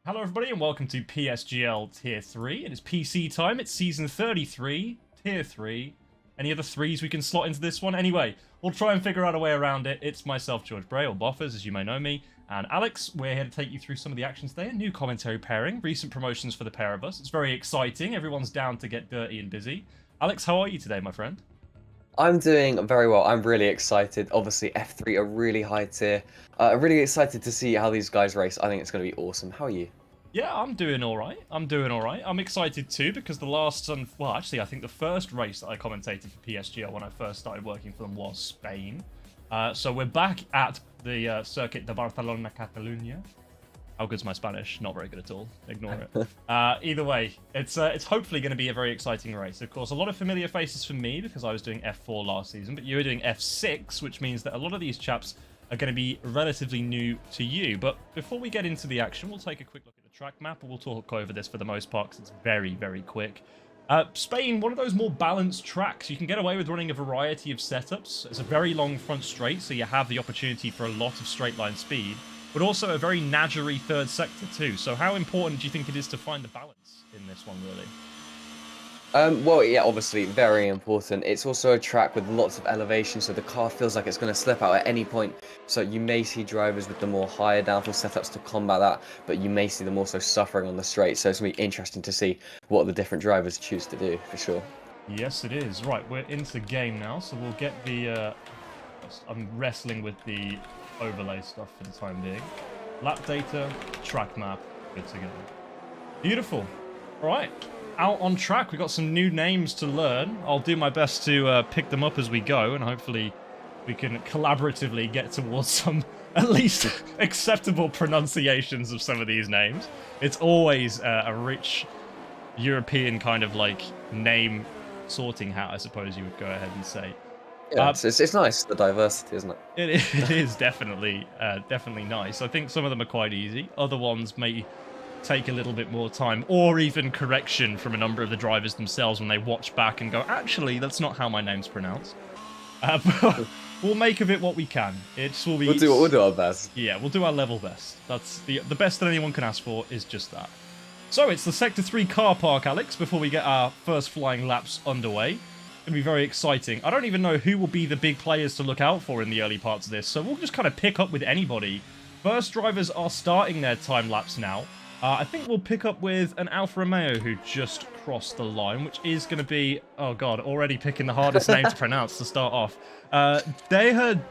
Hello everybody and welcome to PSGL Tier 3. It is PC time, it's Season 33, Tier 3. Any other threes we can slot into this one? Anyway, we'll try and figure out a way around it. It's myself, George Bray, or Boffers, as you may know me, and Alex. We're here to take you through some of the actions today. A new commentary pairing, recent promotions for the pair of us. It's very exciting, everyone's down to get dirty and busy. Alex, how are you today, my friend? I'm doing very well. I'm really excited. Obviously, F3 are really high tier. Really excited to see how these guys race. I think it's going to be awesome. How are you? Yeah, I'm doing alright. I'm excited too because the last, well, actually, I think the first race that I commentated for PSGL when I first started working for them was Spain. So we're back at the Circuit de Barcelona, Catalunya. How good's my Spanish? Not very good at all. Ignore it. Either way, it's hopefully going to be a very exciting race. Of course, a lot of familiar faces for me because I was doing F4 last season, but you were doing F6, which means that a lot of these chaps are going to be relatively new to you. But before we get into the action, we'll take a quick look at the track map, and we'll talk over this for the most part because it's very, very quick. Spain, one of those more balanced tracks. You can get away with running a variety of setups. It's a very long front straight, so you have the opportunity for a lot of straight line speed, but also a very Nadgery third sector too. So how important do you think it is to find the balance in this one, really? Well, yeah, obviously, very important. It's also a track with lots of elevation, so the car feels like it's going to slip out at any point. So you may see drivers with the more higher downforce setups to combat that, but you may see them also suffering on the straight. So it's going to be interesting to see what the different drivers choose to do, for sure. Yes, it is. Right, we're into the game now, so we'll get the... I'm wrestling with the overlay stuff for the time being. Lap data, track map, good to go. Beautiful. All right, out on track. We've got some new names to learn. I'll do my best to pick them up as we go, and hopefully we can collaboratively get towards some at least acceptable pronunciations of some of these names. It's always a rich European kind of like name sorting hat, I suppose you would go ahead and say. Yeah, it's nice, the diversity, isn't it? It is definitely nice. I think some of them are quite easy. Other ones may take a little bit more time, or even correction from a number of the drivers themselves when they watch back and go, actually, that's not how my name's pronounced. But we'll make of it what we can. It will be. We'll do our best. Yeah, we'll do our level best. That's the best that anyone can ask for is just that. So it's the Sector 3 car park, Alex, before we get our first flying laps underway. It's going to be very exciting. I don't even know who will be the big players to look out for in the early parts of this, so we'll just kind of pick up with anybody. First drivers are starting their time lapse now. I think we'll pick up with an Alfa Romeo who just crossed the line, which is going to be, oh god, already picking the hardest name to pronounce to start off. Deha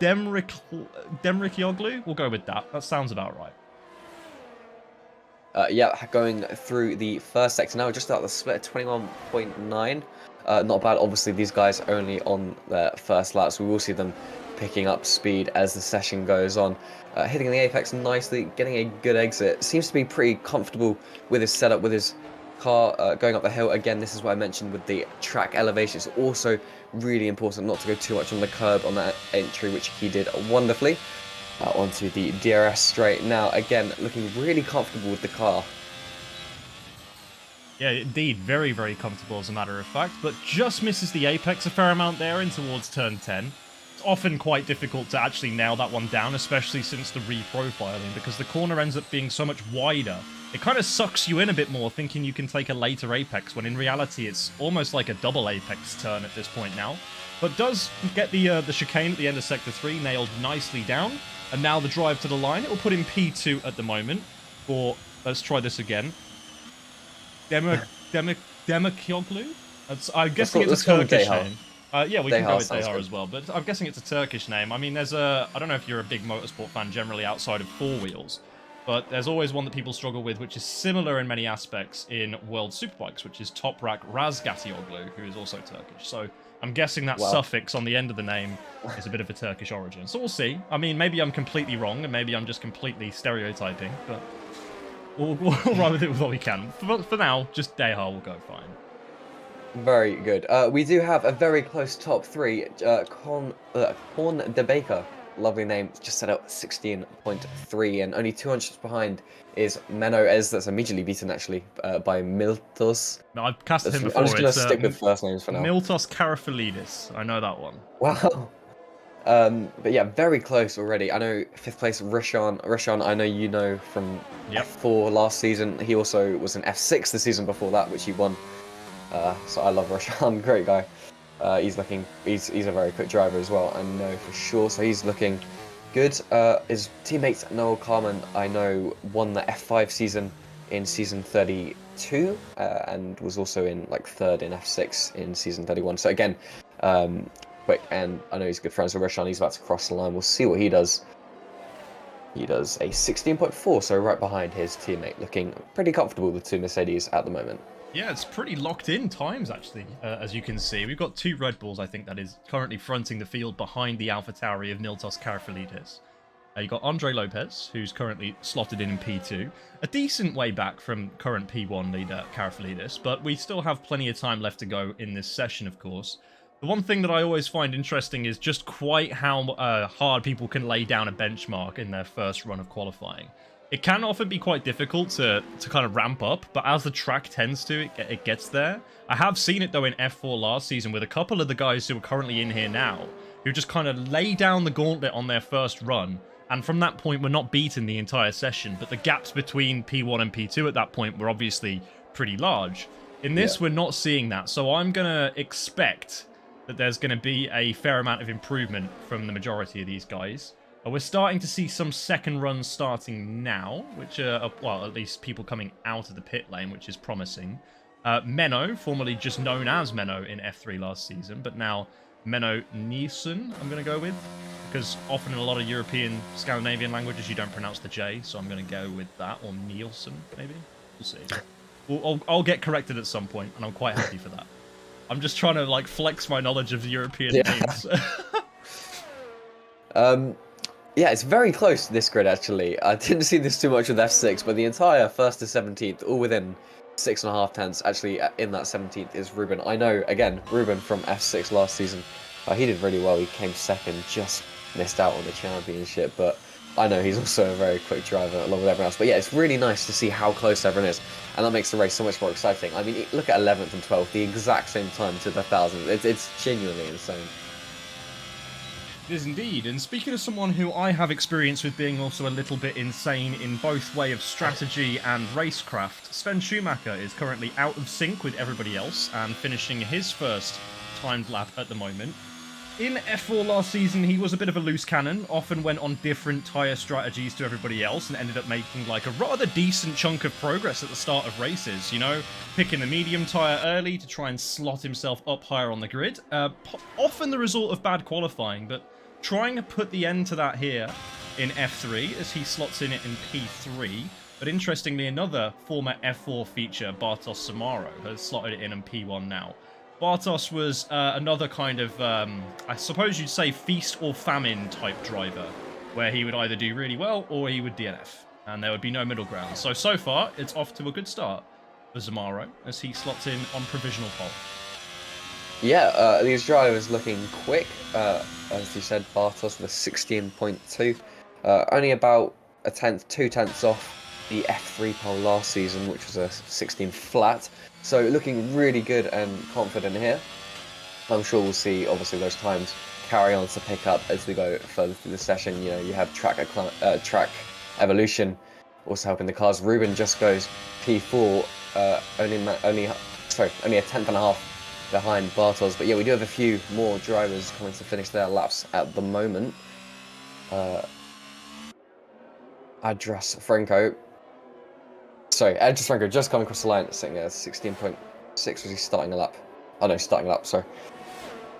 Demrikioglu? We'll go with that. That sounds about right. Yeah, going through the first sector now, just out the split 21.9. Not bad. Obviously, these guys are only on their first laps. We will see them picking up speed as the session goes on. Hitting the apex nicely, getting a good exit. Seems to be pretty comfortable with his setup, with his car going up the hill. Again, this is what I mentioned with the track elevation. It's also really important not to go too much on the curb on that entry, which he did wonderfully. Onto the DRS straight. Now, again, looking really comfortable with the car. Yeah, indeed. Very, very comfortable, as a matter of fact, but just misses the apex a fair amount there in towards turn 10. It's often quite difficult to actually nail that one down, especially since the reprofiling, because the corner ends up being so much wider. It kind of sucks you in a bit more, thinking you can take a later apex, when in reality it's almost like a double apex turn at this point now. But does get the chicane at the end of Sector 3 nailed nicely down. And now the drive to the line. It will put in P2 at the moment. Or, let's try this again. Demikioglu? I'm guessing it's a Turkish name. Yeah, we can go with Deha as well, but I'm guessing it's a Turkish name. I mean, I don't know if you're a big motorsport fan generally outside of four wheels, but there's always one that people struggle with, which is similar in many aspects in World Superbikes, which is Toprak Razgatioglu, who is also Turkish. So I'm guessing that suffix on the end of the name is a bit of a Turkish origin. So we'll see. I mean, maybe I'm completely wrong, and maybe I'm just completely stereotyping, but we'll run with it with what we can. For now, just Deha will go fine. Very good. We do have a very close top three. Korn de Baker, lovely name, just set up 16.3, and only 200 behind is Menno Ez. That's immediately beaten actually by Miltos. No, I've casted him before. I'm just going to stick with first names for now. Miltos Karafalidis. I know that one. Wow. But yeah, very close already. I know 5th place Rishan. Rishan, I know you know from Yep. F4 last season. He also was in F6 the season before that, which he won. So I love Rishan, great guy. He's a very quick driver as well, I know for sure. So he's looking good. His teammate Noel Carmen, I know, won the F5 season in season 32, and was also in like 3rd in F6 in season 31. So again, quick, and I know he's good friends with Rishan. He's about to cross the line. We'll see what he does. He does a 16.4, so right behind his teammate, looking pretty comfortable with 2 Mercedes at the moment. Yeah, it's pretty locked in times, actually, as you can see. We've got 2 Red Bulls, I think, that is currently fronting the field behind the AlphaTauri of Miltos Karafalidis. You've got Andre Lopez, who's currently slotted in P2. A decent way back from current P1 leader Karafalidis, but we still have plenty of time left to go in this session, of course. The one thing that I always find interesting is just quite how hard people can lay down a benchmark in their first run of qualifying. It can often be quite difficult to kind of ramp up, but as the track tends to, it gets there. I have seen it, though, in F4 last season with a couple of the guys who are currently in here now, who just kind of lay down the gauntlet on their first run, and from that point were not beaten the entire session, but the gaps between P1 and P2 at that point were obviously pretty large. In this, we're not seeing that, so I'm going to expect that there's going to be a fair amount of improvement from the majority of these guys. We're starting to see some second runs starting now, which are, well, at least people coming out of the pit lane, which is promising. Menno, formerly just known as Menno in F3 last season, but now Menno Nielsen, I'm going to go with, because often in a lot of European, Scandinavian languages, you don't pronounce the J, so I'm going to go with that, or Nielsen, maybe? We'll see. I'll get corrected at some point, and I'm quite happy for that. I'm just trying to, like, flex my knowledge of European names. Yeah, it's very close to this grid, actually. I didn't see this too much with F6, but the entire 1st to 17th, all within 6.5 tenths. Actually, in that 17th is Ruben. I know, again, Ruben from F6 last season. He did really well. He came 2nd, just missed out on the championship, but I know he's also a very quick driver along with everyone else. But yeah, it's really nice to see how close everyone is, and that makes the race so much more exciting. I mean, look at 11th and 12th, the exact same time to the 1000th. It's genuinely insane. It is indeed, and speaking of someone who I have experience with being also a little bit insane in both way of strategy and racecraft, Sven Schumacher is currently out of sync with everybody else and finishing his first timed lap at the moment. In F4 last season, he was a bit of a loose cannon, often went on different tyre strategies to everybody else and ended up making like a rather decent chunk of progress at the start of races, you know, picking the medium tyre early to try and slot himself up higher on the grid. Often the result of bad qualifying, but trying to put the end to that here in F3 as he slots in it in P3. But interestingly, another former F4 feature, Bartosz Samaro, has slotted it in P1 now. Bartosz was another kind of, I suppose you'd say, feast or famine type driver, where he would either do really well or he would DNF, and there would be no middle ground. So far, it's off to a good start for Zamaro as he slots in on provisional pole. Yeah, these drivers looking quick. As you said, Bartosz with a 16.2. Only about a tenth, 2 tenths off the F3 pole last season, which was a 16 flat. So looking really good and confident here. I'm sure we'll see, obviously, those times carry on to pick up as we go further through the session. You know, you have track evolution also helping the cars. Ruben just goes P4, only a tenth and a half behind Bartosz. But yeah, we do have a few more drivers coming to finish their laps at the moment. Adras Franco just coming across the line, sitting at 16.6. Was he starting a lap? Oh no, starting a lap, sorry.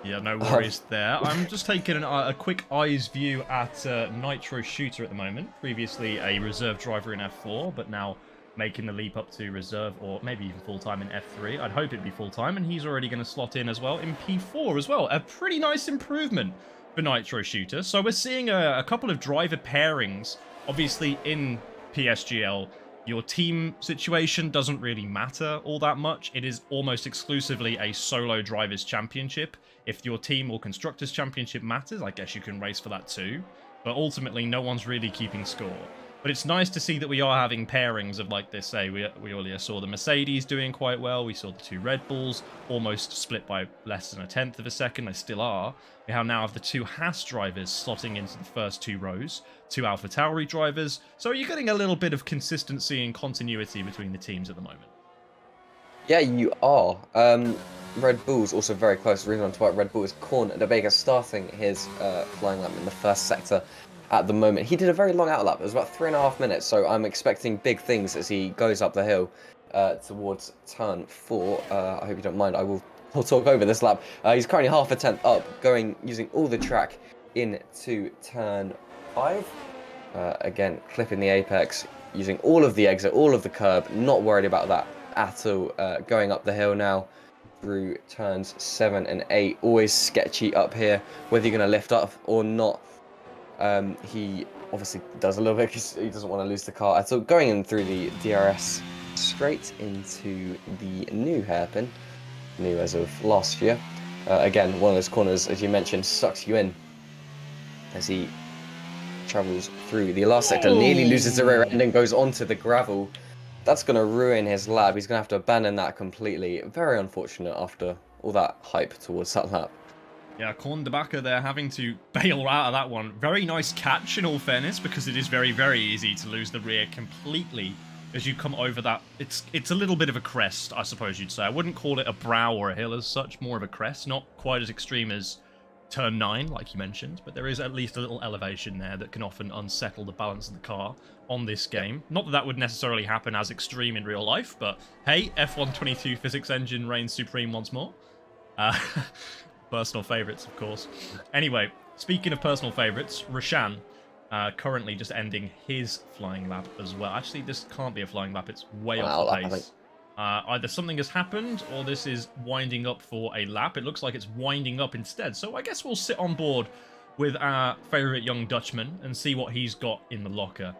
Yeah, no worries there. I'm just taking a quick eyes view at Nitro Shooter at the moment. Previously a reserve driver in F4, but now making the leap up to reserve or maybe even full-time in F3. I'd hope it'd be full-time, and he's already going to slot in as well in P4 as well. A pretty nice improvement for Nitro Shooter. So we're seeing a couple of driver pairings. Obviously in PSGL, your team situation doesn't really matter all that much. It is almost exclusively a solo drivers championship. If your team or constructors championship matters, I guess you can race for that too. But ultimately, no one's really keeping score. But it's nice to see that we are having pairings of like this. Say we earlier saw the Mercedes doing quite well. We saw the 2 Red Bulls almost split by less than a tenth of a second. They still are. We now have the 2 Haas drivers slotting into the first 2 rows, 2 AlphaTauri drivers. So you're getting a little bit of consistency and continuity between the teams at the moment. Yeah, you are. Red Bull's also very close. The reason I'm talking about Red Bull is Corn de Vega starting his flying lap in the first sector at the moment. He did a very long outlap. It was about 3.5 minutes, so I'm expecting big things as he goes up the hill towards turn 4. I hope you don't mind. I'll talk over this lap. He's currently half a tenth up, using all the track into turn 5. Again, clipping the apex, using all of the exit, all of the curb, not worried about that at all. Going up the hill now through turns 7 and 8. Always sketchy up here, whether you're going to lift up or not. He obviously does a little bit because he doesn't want to lose the car at all. Going in through the DRS straight into the new hairpin, new as of last year. Again, one of those corners, as you mentioned, sucks you in as he travels through the last sector, nearly loses the rear end and goes onto the gravel. That's going to ruin his lap. He's going to have to abandon that completely. Very unfortunate after all that hype towards that lap. Yeah, Corn de Baca there having to bail out of that one. Very nice catch in all fairness, because it is very, very easy to lose the rear completely as you come over that. It's a little bit of a crest, I suppose you'd say. I wouldn't call it a brow or a hill as such, more of a crest. Not quite as extreme as turn 9, like you mentioned, but there is at least a little elevation there that can often unsettle the balance of the car on this game. Not that that would necessarily happen as extreme in real life, but hey, F122 physics engine reigns supreme once more. Personal favourites, of course. Anyway, speaking of personal favourites, Roshan currently just ending his flying lap as well. Actually, this can't be a flying lap. It's way off the pace. Either something has happened or this is winding up for a lap. It looks like it's winding up instead. So I guess we'll sit on board with our favourite young Dutchman and see what he's got in the locker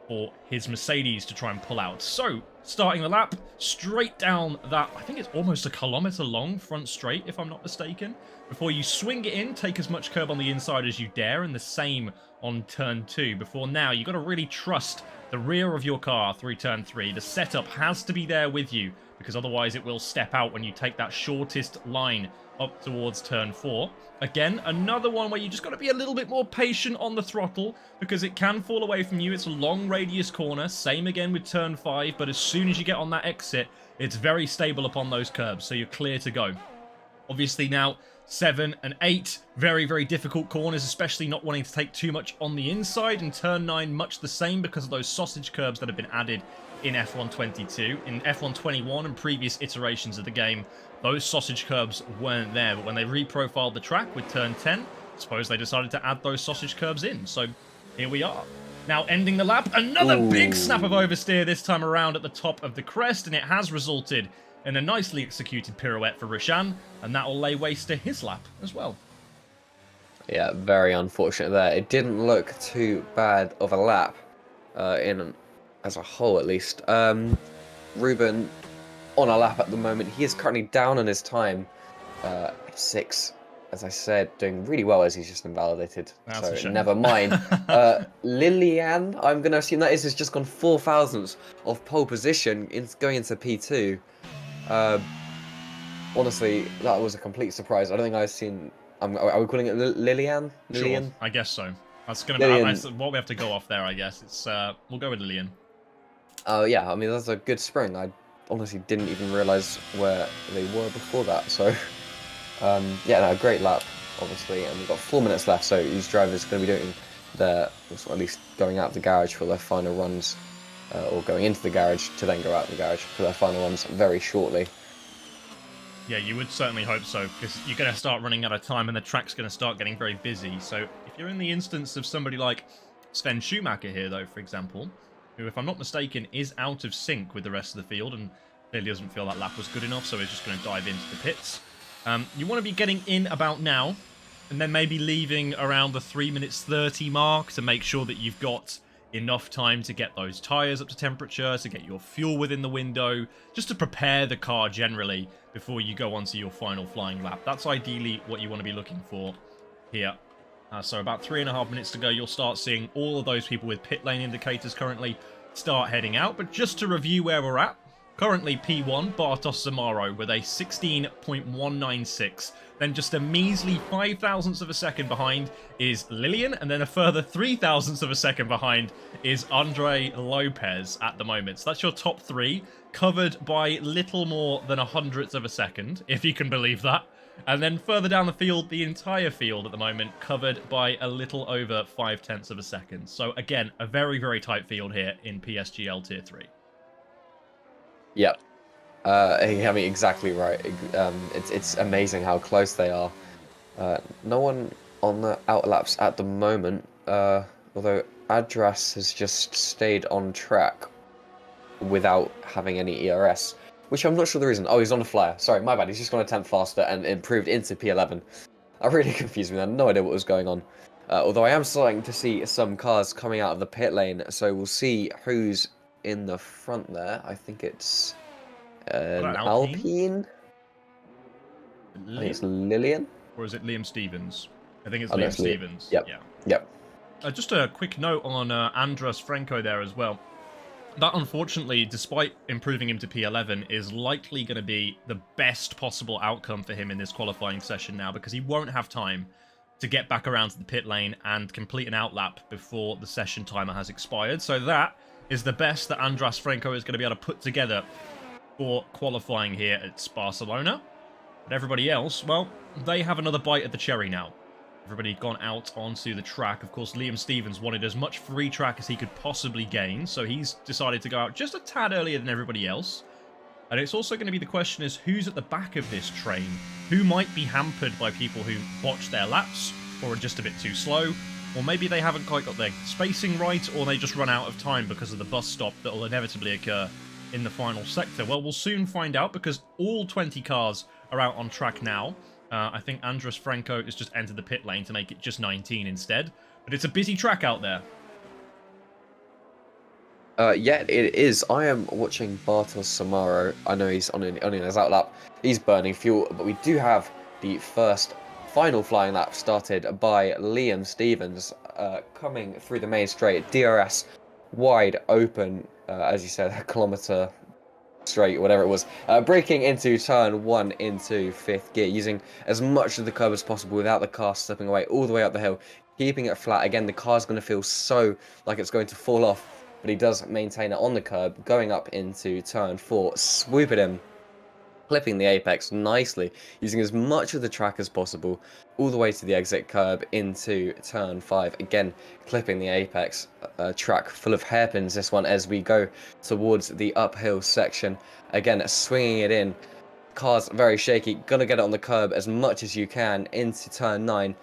for his Mercedes to try and pull out. So, starting the lap, straight down that, I think it's almost a kilometre long front straight, if I'm not mistaken. Before you swing it in, take as much curb on the inside as you dare, and the same on turn 2. Before now, you've got to really trust the rear of your car through turn 3. The setup has to be there with you, because otherwise it will step out when you take that shortest line up towards turn 4. Again, another one where you just got to be a little bit more patient on the throttle, because it can fall away from you. It's a long radius corner. Same again with turn 5, but as soon as you get on that exit, it's very stable upon those curbs, so you're clear to go. Obviously now, 7 and 8, very, very difficult corners, especially not wanting to take too much on the inside, and turn 9 much the same because of those sausage curbs that have been added in F122. In F121 and previous iterations of the game, those sausage curbs weren't there, but when they reprofiled the track with turn 10, I suppose they decided to add those sausage curbs in, so here we are. Now ending the lap, another big snap of oversteer this time around at the top of the crest, and it has resulted in a nicely executed pirouette for Roshan, and that will lay waste to his lap as well. Yeah, very unfortunate there. It didn't look too bad of a lap, as a whole at least. Ruben on a lap at the moment. He is currently down on his time. F6, as I said, doing really well as he's just invalidated. That's so never mind. Lilian, I'm going to assume that is just gone 4 thousandths of pole position going into P2. Honestly, that was a complete surprise. I don't think I've seen... are we calling it Lilian? Lilian? Sure, I guess so. That's going to be that's what we have to go off there, I guess. It's we'll go with Lilian. Oh, yeah. I mean, that's a good spring. I honestly didn't even realise where they were before that. So, yeah, no, great lap, obviously. And we've got 4 minutes left, so these drivers are going to be doing their... at least going out the garage for their final runs. Or going into the garage to then go out the garage for their final runs very shortly. Yeah, you would certainly hope so, because you're going to start running out of time and the track's going to start getting very busy. So if you're in the instance of somebody like Sven Schumacher here, though, for example, who, if I'm not mistaken, is out of sync with the rest of the field and clearly doesn't feel that lap was good enough, so he's just going to dive into the pits. You want to be getting in about now, and then maybe leaving around the 3 minutes 30 mark to make sure that you've got enough time to get those tyres up to temperature, to get your fuel within the window, just to prepare the car generally before you go onto your final flying lap. That's ideally what you want to be looking for here. So about 3.5 minutes to go, you'll start seeing all of those people with pit lane indicators currently start heading out. But just to review where we're at, currently P1, Bartosz Zamaro with a 16.196. Then just a measly 5 thousandths of a second behind is Lillian. And then a further 3 thousandths of a second behind is Andre Lopez at the moment. So that's your top three, covered by little more than a hundredth of a second, if you can believe that. And then further down the field, the entire field at the moment covered by a little over 0.5 of a second. So again, a very, very tight field here in PSGL Tier 3. Yep. I mean, exactly right. It's amazing how close they are. No one on the outlaps at the moment, although Adras has just stayed on track without having any ERS. Which I'm not sure the reason. Oh, he's on a flyer. Sorry, my bad. He's just gone a tenth faster and improved into P11. I really confused me. I had no idea what was going on. Although I am starting to see some cars coming out of the pit lane, so we'll see who's in the front there. I think it's an Alpine. I think it's Lillian. Or is it Liam Stevens? I think it's Liam Stevens. Yep. Yeah. Yep. Just a quick note on Andras Franco there as well. That, unfortunately, despite improving him to P11, is likely going to be the best possible outcome for him in this qualifying session now, because he won't have time to get back around to the pit lane and complete an outlap before the session timer has expired. So that is the best that Andras Franco is going to be able to put together for qualifying here at Barcelona. But everybody else, well, they have another bite at the cherry now. Everybody gone out onto the track. Of course, Liam Stevens wanted as much free track as he could possibly gain, so he's decided to go out just a tad earlier than everybody else. And it's also going to be the question is who's at the back of this train? Who might be hampered by people who botch their laps or are just a bit too slow? Or maybe they haven't quite got their spacing right, or they just run out of time because of the bus stop that will inevitably occur in the final sector. Well, we'll soon find out, because all 20 cars are out on track now. I think Andras Franco has just entered the pit lane to make it just 19 instead. But it's a busy track out there. Yeah, it is. I am watching Bartosz Zamaro. I know he's only on his outlap. He's burning fuel, but we do have the final flying lap started by Liam Stevens, coming through the main straight. DRS wide open, as you said, a kilometre straight, whatever it was, braking into turn 1 into 5th gear, using as much of the curb as possible without the car slipping away all the way up the hill, keeping it flat. Again, the car's going to feel so like it's going to fall off, but he does maintain it on the curb, going up into turn 4, swooping him, clipping the apex nicely, using as much of the track as possible, all the way to the exit curb into turn 5, again clipping the apex. Track full of hairpins this one as we go towards the uphill section, again swinging it in. Car's very shaky, gonna get it on the curb as much as you can into turn 9,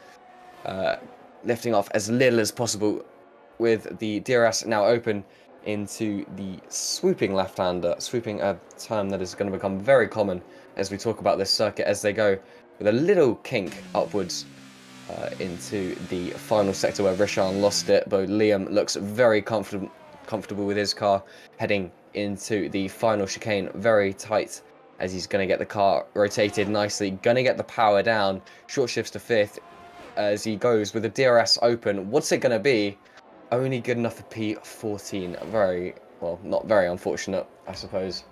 lifting off as little as possible with the DRS now open into the swooping left-hander, swooping a term that is going to become very common as we talk about this circuit, as they go with a little kink upwards into the final sector where Rishan lost it, but Liam looks very comfortable with his car, heading into the final chicane very tight as he's going to get the car rotated nicely, going to get the power down, short shifts to 5th as he goes with the DRS open. What's it going to be? Only good enough for P14. Very, well, not very unfortunate, I suppose.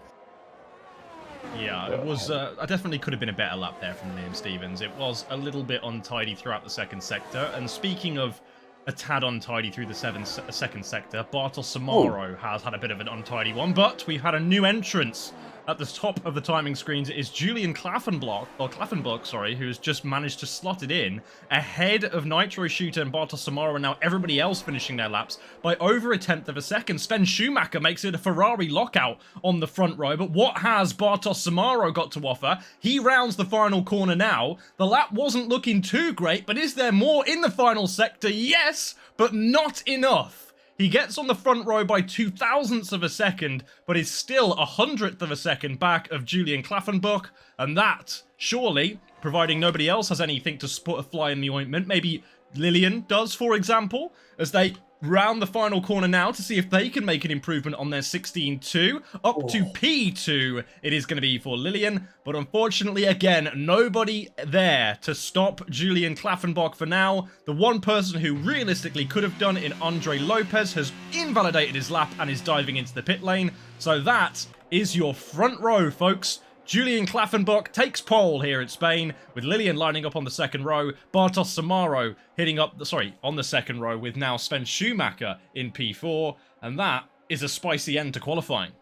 Yeah, it was. I definitely could have been a better lap there from Liam Stevens. It was a little bit untidy throughout the second sector. And speaking of a tad untidy through the second sector, Bartosz Zamaro has had a bit of an untidy one. But we've had a new entrance. At the top of the timing screens is Julian Klaffenbach, sorry, who's just managed to slot it in ahead of Nitro Shooter and Bartosz Zamaro, and now everybody else finishing their laps by over a tenth of a second. Sven Schumacher makes it a Ferrari lockout on the front row, but what has Bartosz Zamaro got to offer? He rounds the final corner now. The lap wasn't looking too great, but is there more in the final sector? Yes, but not enough. He gets on the front row by 0.02 of a second, but is still 100th of a second back of Julian Klaffenbach, and that, surely, providing nobody else has anything to put a fly in the ointment, maybe Lillian does, for example, as they round the final corner now to see if they can make an improvement on their 16-2. Up to P2 it is going to be for Lillian, but unfortunately, again, nobody there to stop Julian Klaffenbach for now. The one person who realistically could have done it in Andre Lopez has invalidated his lap and is diving into the pit lane. So that is your front row, folks. Julian Klaffenbach takes pole here in Spain, with Lillian lining up on the second row, Bartosz Samaro hitting up, on the second row, with now Sven Schumacher in P4, and that is a spicy end to qualifying.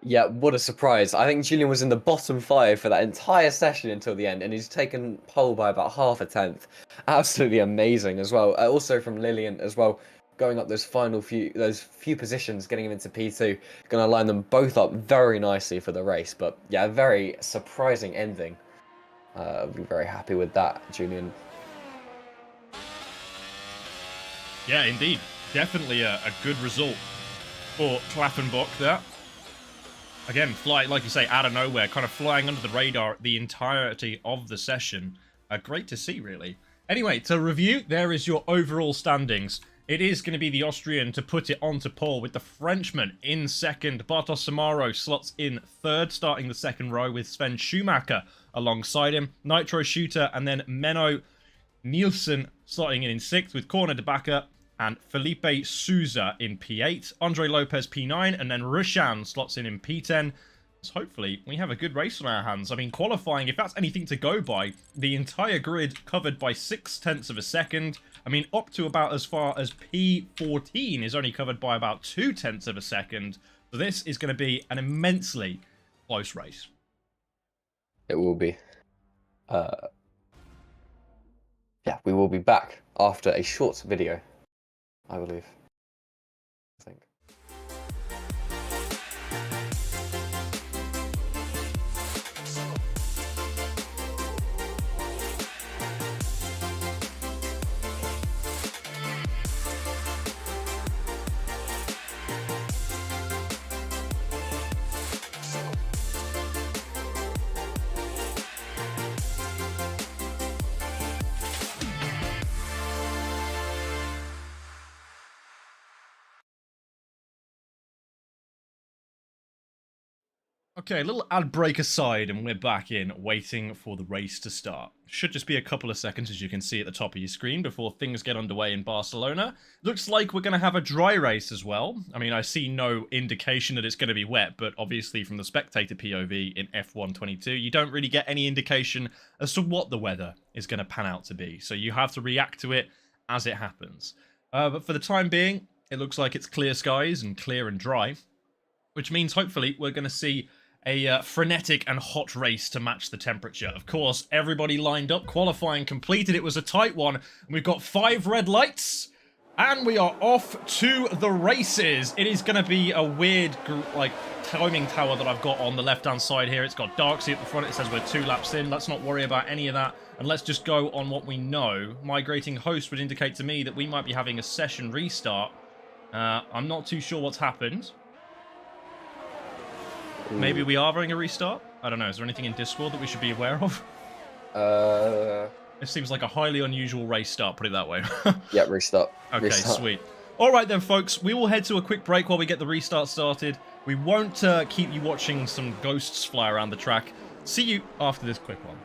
Yeah, what a surprise. I think Julian was in the bottom 5 for that entire session until the end, and he's taken pole by about half a tenth. Absolutely amazing as well. Also from Lillian as well, going up those few positions, getting him into P2, going to line them both up very nicely for the race. But yeah, a very surprising ending. I'll be very happy with that, Julian. Yeah, indeed. Definitely a good result for Klaffenbach there. Again, like you say, out of nowhere, kind of flying under the radar the entirety of the session. Great to see, really. Anyway, to review, there is your overall standings. It is going to be the Austrian to put it onto pole, with the Frenchman in second. Bartosz Samaro slots in third, starting the second row with Sven Schumacher alongside him. Nitro Shooter and then Menno Nielsen slotting in sixth, with Corner de Backer and Felipe Souza in P8. Andre Lopez P9, and then Rushan slots in P10. So hopefully we have a good race on our hands. I mean, qualifying, if that's anything to go by, the entire grid covered by 0.6 of a second. I mean, up to about as far as P14 is only covered by about 0.2 of a second. So this is going to be an immensely close race. It will be. Yeah, we will be back after a short video, I believe. I think. Okay, a little ad break aside, and we're back in, waiting for the race to start. Should just be a couple of seconds, as you can see at the top of your screen, before things get underway in Barcelona. Looks like we're going to have a dry race as well. I mean, I see no indication that it's going to be wet, but obviously from the spectator POV in F1 22, you don't really get any indication as to what the weather is going to pan out to be. So you have to react to it as it happens. But for the time being, it looks like it's clear skies and clear and dry, which means hopefully we're going to see a frenetic and hot race to match the temperature. Of course, everybody lined up, qualifying completed. It was a tight one. We've got 5 red lights, and we are off to the races. It is going to be a weird, like, timing tower that I've got on the left-hand side here. It's got Darksea at the front. It says we're 2 laps in. Let's not worry about any of that, and let's just go on what we know. Migrating host would indicate to me that we might be having a session restart. I'm not too sure what's happened. Maybe we are having a restart? I don't know. Is there anything in Discord that we should be aware of? It seems like a highly unusual race start, put it that way. Yeah, restart. Okay, restart. Sweet. All right then, folks. We will head to a quick break while we get the restart started. We won't keep you watching some ghosts fly around the track. See you after this quick one.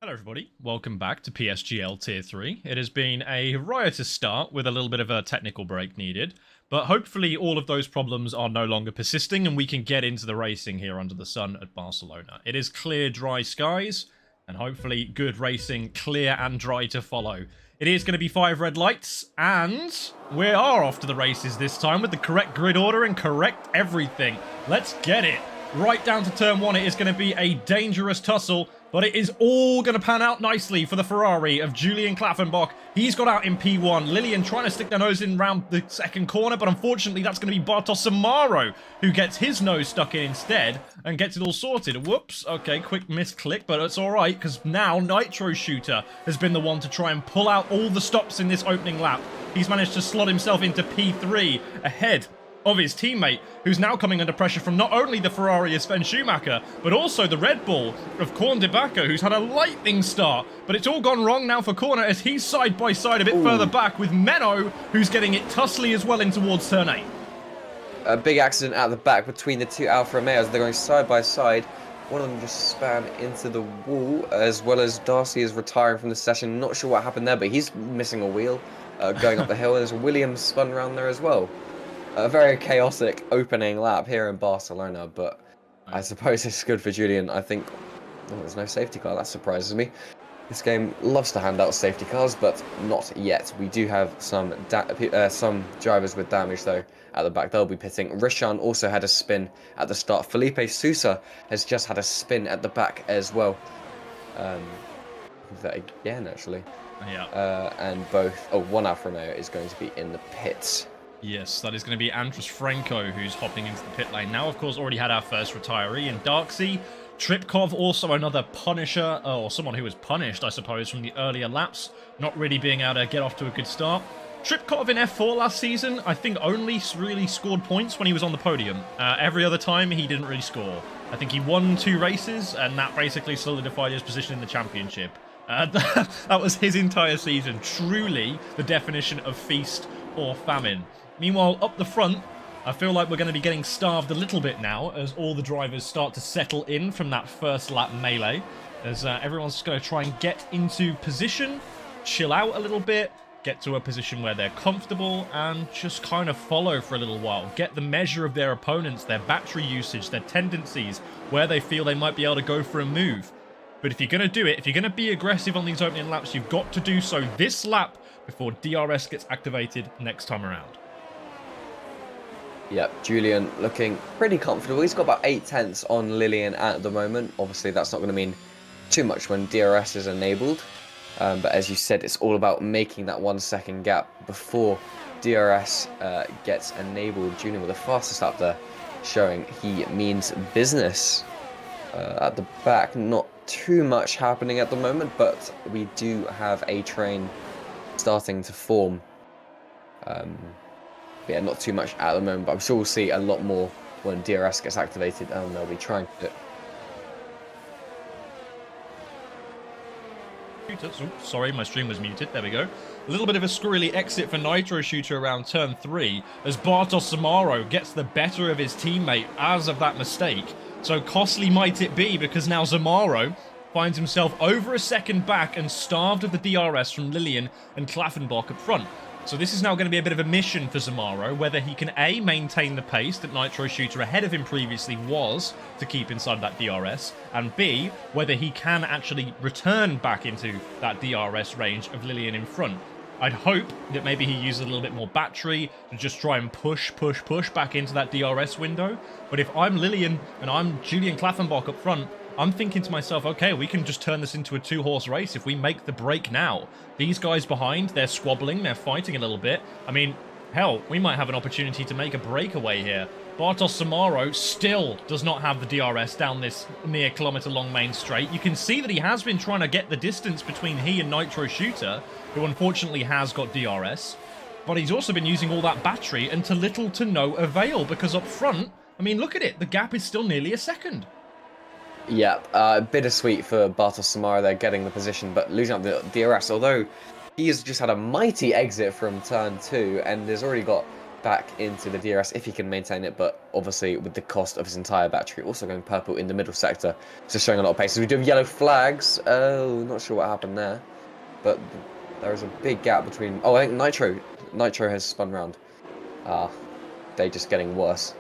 Hello everybody, welcome back to PSGL Tier 3. It has been a riotous start with a little bit of a technical break needed, but hopefully all of those problems are no longer persisting and we can get into the racing here under the sun at Barcelona. It is clear, dry skies, and hopefully good racing, clear and dry to follow. It is going to be 5 red lights, and we are off to the races this time with the correct grid order and correct everything. Let's get it. Right down to turn 1, it is going to be a dangerous tussle, but it is all going to pan out nicely for the Ferrari of Julian Klaffenbach. He's got out in P1. Lillian trying to stick their nose in around the second corner, but unfortunately that's going to be Bartosz Samaro who gets his nose stuck in instead and gets it all sorted. Whoops. Okay, quick misclick, but it's all right because now Nitro Shooter has been the one to try and pull out all the stops in this opening lap. He's managed to slot himself into P3 ahead of his teammate, who's now coming under pressure from not only the Ferrari of Sven Schumacher, but also the Red Bull of Korn de Backer, who's had a lightning start. But it's all gone wrong now for Corner as he's side by side a bit further back with Menno, who's getting it tussly as well in towards turn 8. A big accident at the back between the two Alfa Romeos. They're going side by side. One of them just span into the wall, as well as Darcy is retiring from the session. Not sure what happened there, but he's missing a wheel going up the hill. There's Williams spun around there as well. A very chaotic opening lap here in Barcelona, but I suppose it's good for Julian. I think there's no safety car. That surprises me. This game loves to hand out safety cars, but not yet. We do have some drivers with damage, though, at the back. They'll be pitting. Rishan also had a spin at the start. Felipe Sousa has just had a spin at the back as well. That again, actually. Yeah. And one Alfa Romeo is going to be in the pits. Yes, that is going to be Andras Franco who's hopping into the pit lane. Now, of course, already had our first retiree in Darksy. Tripkov, also another punisher, or someone who was punished, I suppose, from the earlier laps, not really being able to get off to a good start. Tripkov in F4 last season, I think only really scored points when he was on the podium. Every other time, he didn't really score. I think he won 2 races, and that basically solidified his position in the championship. That was his entire season. Truly the definition of feast or famine. Meanwhile, up the front, I feel like we're going to be getting starved a little bit now as all the drivers start to settle in from that first lap melee. As everyone's just going to try and get into position, chill out a little bit, get to a position where they're comfortable, and just kind of follow for a little while. Get the measure of their opponents, their battery usage, their tendencies, where they feel they might be able to go for a move. But if you're going to do it, if you're going to be aggressive on these opening laps, you've got to do so this lap before DRS gets activated next time around. Yep, Julian looking pretty comfortable. He's got about 8 tenths on Lillian at the moment. Obviously, that's not going to mean too much when DRS is enabled. But as you said, it's all about making that 1 second gap before DRS gets enabled. Julian with the fastest lap there, showing he means business. At the back, not too much happening at the moment, but we do have a train starting to form. Yeah, not too much at the moment, but I'm sure we'll see a lot more when DRS gets activated, and they'll be trying to... Oops, sorry, my stream was muted. There we go. A little bit of a squirrely exit for Nitro Shooter around turn 3 as Bartosz Samaro gets the better of his teammate as of that mistake. So costly might it be, because now Samaro finds himself over a second back and starved of the DRS from Lillian and Klaffenbach up front. So this is now going to be a bit of a mission for Samaro, whether he can A, maintain the pace that Nitro Shooter ahead of him previously was to keep inside that DRS, and B, whether he can actually return back into that DRS range of Lillian in front. I'd hope that maybe he uses a little bit more battery to just try and push back into that DRS window. But if I'm Lillian and I'm Julian Klaffenbach up front, I'm thinking to myself, okay, we can just turn this into a 2-horse race if we make the break now. These guys behind, they're squabbling, they're fighting a little bit. I mean, hell, we might have an opportunity to make a breakaway here. Bartosz Samaro still does not have the DRS down this near kilometre-long main straight. You can see that he has been trying to get the distance between he and Nitro Shooter, who unfortunately has got DRS. But he's also been using all that battery and to little to no avail, because up front, I mean, look at it, the gap is still nearly a second. Yeah, bittersweet for Bartosz Samaro there getting the position, but losing up the DRS, although he has just had a mighty exit from turn 2 and has already got back into the DRS if he can maintain it, but obviously with the cost of his entire battery. Also going purple in the middle sector, so showing a lot of pace. So we do have yellow flags. Oh, not sure what happened there, but there is a big gap between. Oh, I think Nitro has spun round. They're just getting worse,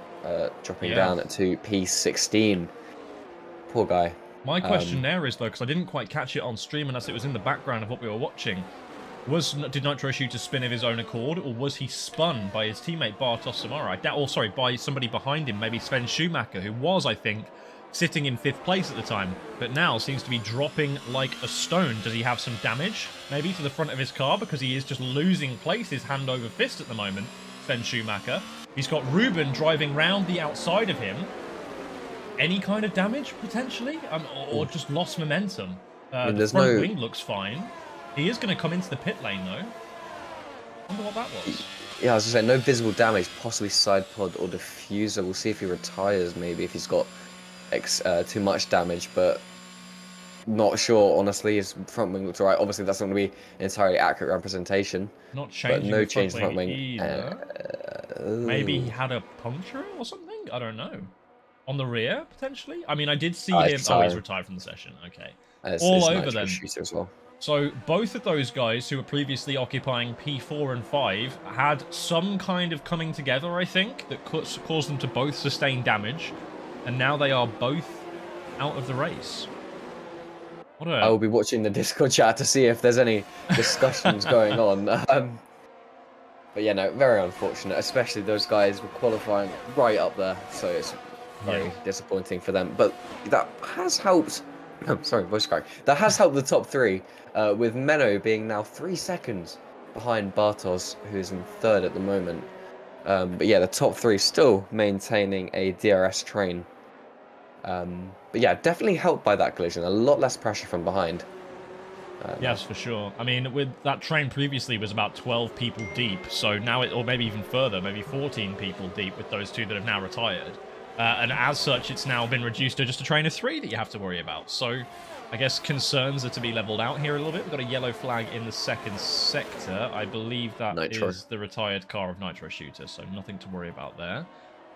dropping down to P16. Poor guy. My question there is, though, because I didn't quite catch it on stream unless it was in the background of what we were watching, did Nitro Shooter spin of his own accord, or was he spun by his teammate Bartosz Samara? By somebody behind him, maybe Sven Schumacher, who was, I think, sitting in 5th place at the time, but now seems to be dropping like a stone. Does he have some damage, maybe, to the front of his car? Because he is just losing places hand over fist at the moment, Sven Schumacher. He's got Ruben driving round the outside of him. Any kind of damage, potentially? Or just lost momentum? The front wing looks fine. He is going to come into the pit lane, though. I wonder what that was. Yeah, I was going to say, no visible damage, possibly side pod or diffuser. We'll see if he retires, maybe, if he's got too much damage, but not sure, honestly. His front wing looks alright. Obviously, that's not going to be an entirely accurate representation. Not changing but no the change front wing either. Maybe he had a puncture or something? I don't know. On the rear, potentially? I mean, I did see him. Oh, he's retired from the session. Okay. All over then. As well. So both of those guys who were previously occupying P4 and 5 had some kind of coming together, I think, that caused them to both sustain damage. And now they are both out of the race. I will be watching the Discord chat to see if there's any discussions going on. But yeah, no, very unfortunate, especially those guys were qualifying right up there. So it's very disappointing for them. But that has helped. Sorry, voice crack. That has helped the top 3, with Menno being now 3 seconds behind Bartosz, who's in 3rd at the moment. But yeah, the top 3 still maintaining a DRS train. But yeah, definitely helped by that collision. A lot less pressure from behind. Yes, for sure. I mean, with that train previously was about 12 people deep, so now or maybe even further, maybe 14 people deep with those 2 that have now retired. And as such, it's now been reduced to just a train of 3 that you have to worry about. So I guess concerns are to be leveled out here a little bit. We've got a yellow flag in the 2nd sector. I believe that is the retired car of Nitro Shooter, so nothing to worry about there.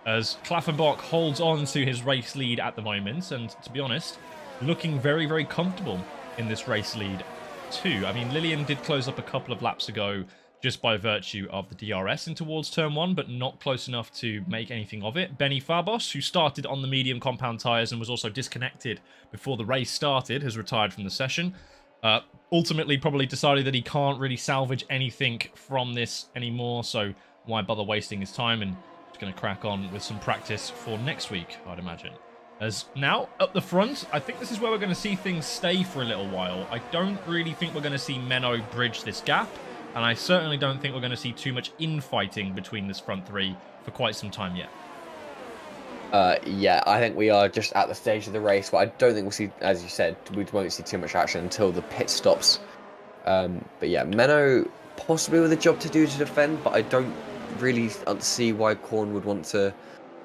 As Klaffenbach holds on to his race lead at the moment, and to be honest, looking very, very comfortable in this race lead too. I mean, Lillian did close up a couple of laps ago just by virtue of the DRS in towards turn 1, but not close enough to make anything of it. Benny Fabos, who started on the medium compound tyres and was also disconnected before the race started, has retired from the session. Ultimately, probably decided that he can't really salvage anything from this anymore, so why bother wasting his time, and just going to crack on with some practice for next week, I'd imagine. As now, up the front, I think this is where we're going to see things stay for a little while. I don't really think we're going to see Menno bridge this gap, and I certainly don't think we're going to see too much infighting between this front 3 for quite some time yet. Yeah, I think we are just at the stage of the race where I don't think we'll see, as you said, we won't see too much action until the pit stops. But yeah, Menno possibly with a job to do to defend, but I don't really see why Korn would want to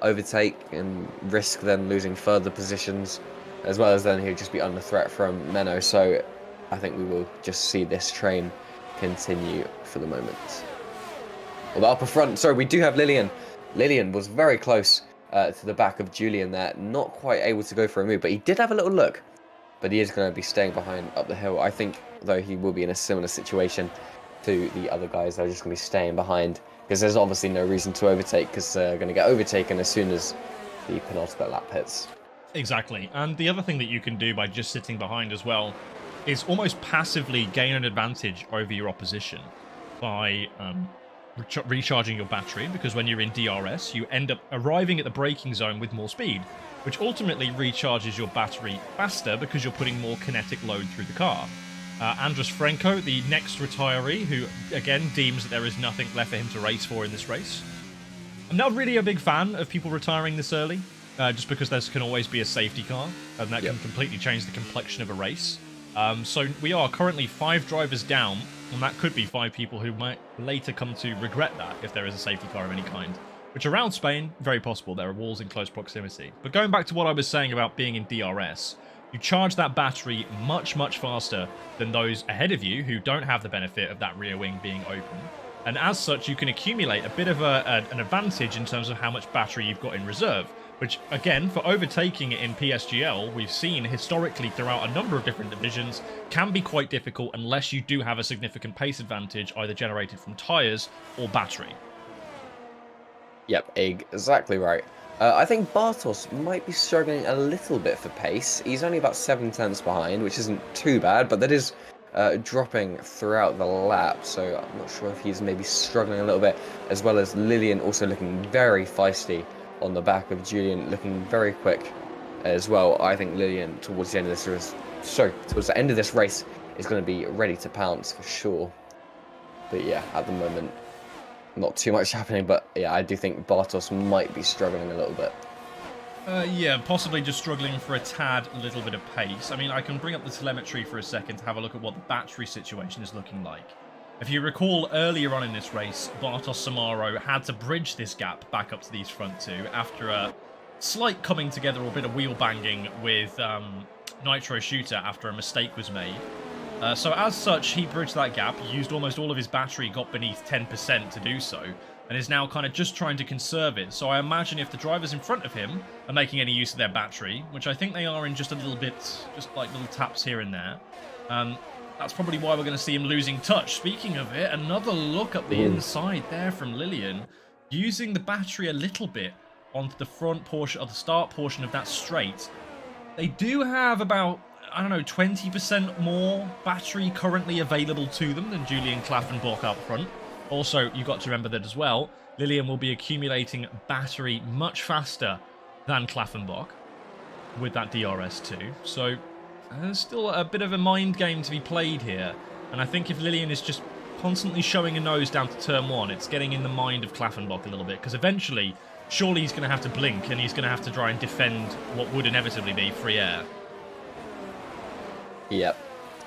overtake and risk then losing further positions, as well as then he'll just be under threat from Menno. So I think we will just see this train continue for the moment. Well, the upper front, sorry, we do have Lillian. Lillian was very close to the back of Julian there, not quite able to go for a move, but he did have a little look. But he is going to be staying behind up the hill. I think, though, he will be in a similar situation to the other guys. They're just going to be staying behind, because there's obviously no reason to overtake, because they're going to get overtaken as soon as the penultimate lap hits. Exactly. And the other thing that you can do by just sitting behind as well is almost passively gain an advantage over your opposition by recharging your battery, because when you're in DRS, you end up arriving at the braking zone with more speed, which ultimately recharges your battery faster because you're putting more kinetic load through the car. Andras Frenko, the next retiree, who again deems that there is nothing left for him to race for in this race. I'm not really a big fan of people retiring this early, just because there can always be a safety car, and that can completely change the complexion of a race. So we are currently 5 drivers down, and that could be 5 people who might later come to regret that if there is a safety car of any kind. Which around Spain, very possible. There are walls in close proximity. But going back to what I was saying about being in DRS, you charge that battery much, much faster than those ahead of you who don't have the benefit of that rear wing being open. And as such, you can accumulate a bit of an advantage in terms of how much battery you've got in reserve. Which, again, for overtaking it in PSGL, we've seen historically throughout a number of different divisions, can be quite difficult unless you do have a significant pace advantage either generated from tyres or battery. Yep, exactly right. I think Bartos might be struggling a little bit for pace. He's only about 7 tenths behind, which isn't too bad, but that is dropping throughout the lap, so I'm not sure if he's maybe struggling a little bit, as well as Lillian also looking very feisty on the back of Julian, looking very quick as well. I think Lillian towards the end of this race, towards the end of this race, is going to be ready to pounce for sure. But yeah, at the moment, not too much happening. But yeah, I do think Bartos might be struggling a little bit. Yeah, possibly just struggling for a tad little bit of pace. I mean, I can bring up the telemetry for a second to have a look at what the battery situation is looking like. If you recall earlier on in this race, Bartos Samaro had to bridge this gap back up to these front two after a slight coming together or a bit of wheel banging with Nitro Shooter after a mistake was made. So as such, he bridged that gap, used almost all of his battery, got beneath 10% to do so, and is now kind of just trying to conserve it. So I imagine if the drivers in front of him are making any use of their battery, which I think they are in just a little bit, just like little taps here and there, that's probably why we're going to see him losing touch. Speaking of it, another look up the inside there from Lillian, using the battery a little bit onto the front portion, or the start portion of that straight. They do have about, I don't know, 20% more battery currently available to them than Julian Klaffenbach up front. Also, you've got to remember that as well, Lillian will be accumulating battery much faster than Klaffenbach with that DRS2. So there's still a bit of a mind game to be played here. And I think if Lillian is just constantly showing a nose down to turn one, it's getting in the mind of Klaffenbach a little bit. Because eventually, surely he's going to have to blink and he's going to have to try and defend what would inevitably be free air. Yep,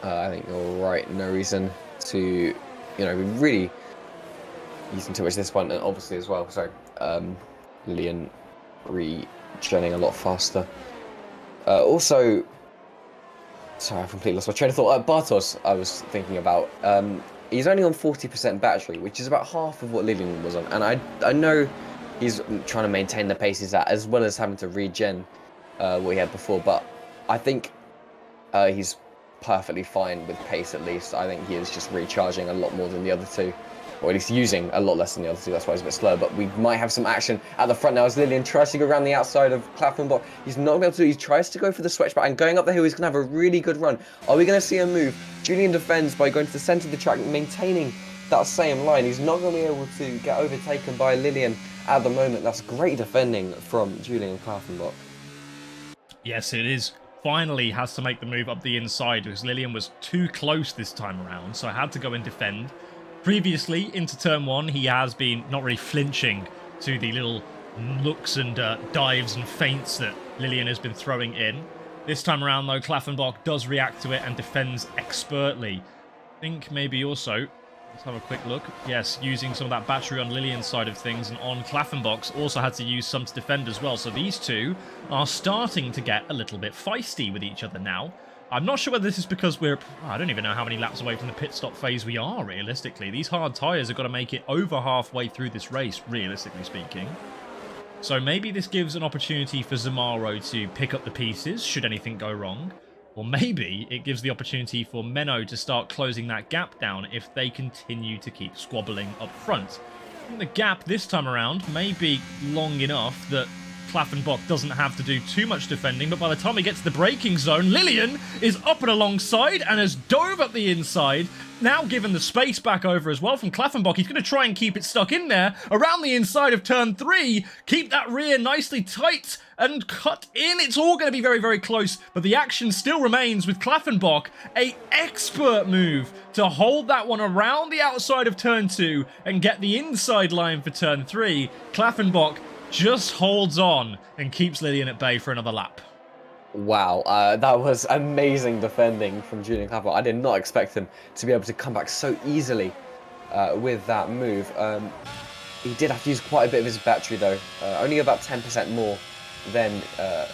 I think you're right. No reason to, really using too much this one, and obviously as well. So, Lillian regenerating a lot faster. Also, sorry, I completely lost my train of thought. Bartos, I was thinking about. He's only on 40% battery, which is about half of what Lillian was on, and I know he's trying to maintain the pace he's at, as well as having to regen what he had before. But I think he's perfectly fine with pace, at least. I think he is just recharging a lot more than the other two, or at least using a lot less than the other two. That's why he's a bit slow. But we might have some action at the front now as Lillian tries to go around the outside of Klaffenbach. He's not going to be able to do it. He tries to go for the switchback, and going up the hill, he's going to have a really good run. Are we going to see a move? Julian defends by going to the centre of the track, maintaining that same line. He's not going to be able to get overtaken by Lillian at the moment. That's great defending from Julian Klaffenbach. Yes, it is. Finally has to make the move up the inside because Lillian was too close this time around, so I had to go and defend. Previously, into turn one, he has been not really flinching to the little looks and dives and feints that Lillian has been throwing in. This time around, though, Klaffenbach does react to it and defends expertly. I think maybe also, let's have a quick look. Yes, using some of that battery on Lillian's side of things, and on Klaffenbach's also had to use some to defend as well. So these two are starting to get a little bit feisty with each other now. I'm not sure whether this is because I don't even know how many laps away from the pit stop phase we are, realistically. These hard tyres have got to make it over halfway through this race, realistically speaking. So maybe this gives an opportunity for Zamaro to pick up the pieces, should anything go wrong. Or maybe it gives the opportunity for Menno to start closing that gap down if they continue to keep squabbling up front. I think the gap this time around may be long enough that Klaffenbach doesn't have to do too much defending, but by the time he gets to the braking zone, Lillian is up and alongside and has dove up the inside, now given the space back over as well from Klaffenbach. He's going to try and keep it stuck in there around the inside of turn 3, keep that rear nicely tight and cut in. It's all going to be very, very close, but the action still remains with Klaffenbach. An expert move to hold that one around the outside of turn 2 and get the inside line for turn 3. Klaffenbach just holds on and keeps Lillian at bay for another lap. Wow, that was amazing defending from Julian Klaffenbach. I did not expect him to be able to come back so easily with that move. He did have to use quite a bit of his battery though, only about 10% more than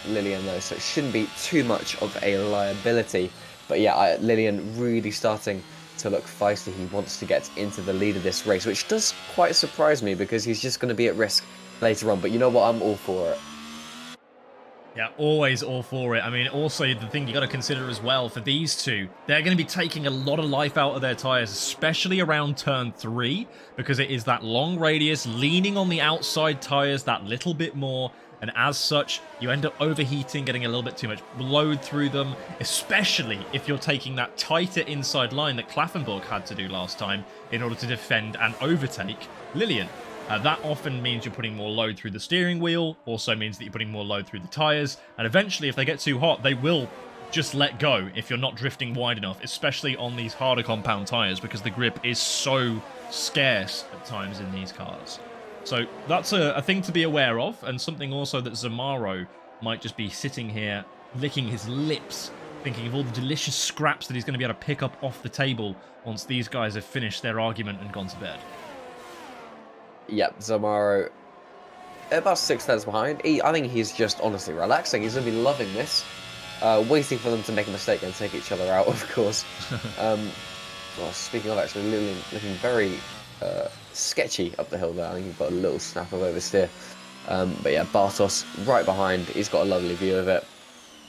Lillian though, so it shouldn't be too much of a liability. But yeah, Lillian really starting to look feisty. He wants to get into the lead of this race, which does quite surprise me because he's just going to be at risk later on. But you know what? I'm all for it. Yeah, always all for it. I mean, also the thing you got to consider as well for these two, they're going to be taking a lot of life out of their tyres, especially around turn 3, because it is that long radius, leaning on the outside tyres that little bit more, and as such, you end up overheating, getting a little bit too much load through them, especially if you're taking that tighter inside line that Klaffenburg had to do last time in order to defend and overtake Lillian. That often means you're putting more load through the steering wheel, also means that you're putting more load through the tyres, and eventually if they get too hot, they will just let go if you're not drifting wide enough, especially on these harder compound tyres, because the grip is so scarce at times in these cars. So that's a thing to be aware of, and something also that Zamaro might just be sitting here, licking his lips, thinking of all the delicious scraps that he's going to be able to pick up off the table once these guys have finished their argument and gone to bed. Yep, Zamaro about 6 tenths behind. I think he's just honestly relaxing. He's going to be loving this. Waiting for them to make a mistake and take each other out, of course. Well, speaking of actually, Lillian looking very sketchy up the hill there. I think he's got a little snap of oversteer. But yeah, Bartos right behind. He's got a lovely view of it.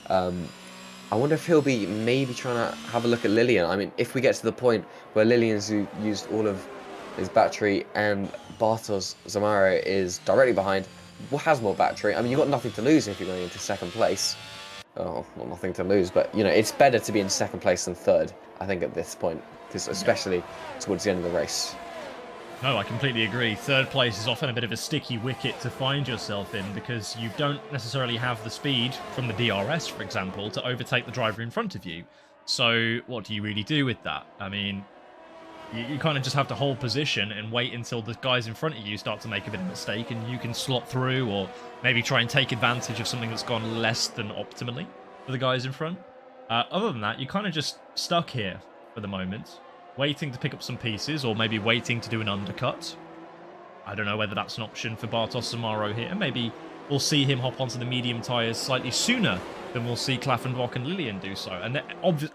I wonder if he'll be maybe trying to have a look at Lillian. I mean, if we get to the point where Lillian's used all of his battery and Bartos Zamaro is directly behind, has more battery. I mean, you've got nothing to lose if you're going into second place. Oh, not nothing to lose, but, you know, it's better to be in second place than third, I think, at this point, because especially towards the end of the race. No, I completely agree. Third place is often a bit of a sticky wicket to find yourself in because you don't necessarily have the speed from the DRS, for example, to overtake the driver in front of you. So what do you really do with that? I mean, you kind of just have to hold position and wait until the guys in front of you start to make a bit of a mistake and you can slot through or maybe try and take advantage of something that's gone less than optimally for the guys in front. Other than that, you're kind of just stuck here for the moment, waiting to pick up some pieces or maybe waiting to do an undercut. I don't know whether that's an option for Bartos Zamaro here. Maybe we'll see him hop onto the medium tyres slightly sooner than we'll see Klaffenbach and Lillian do so. And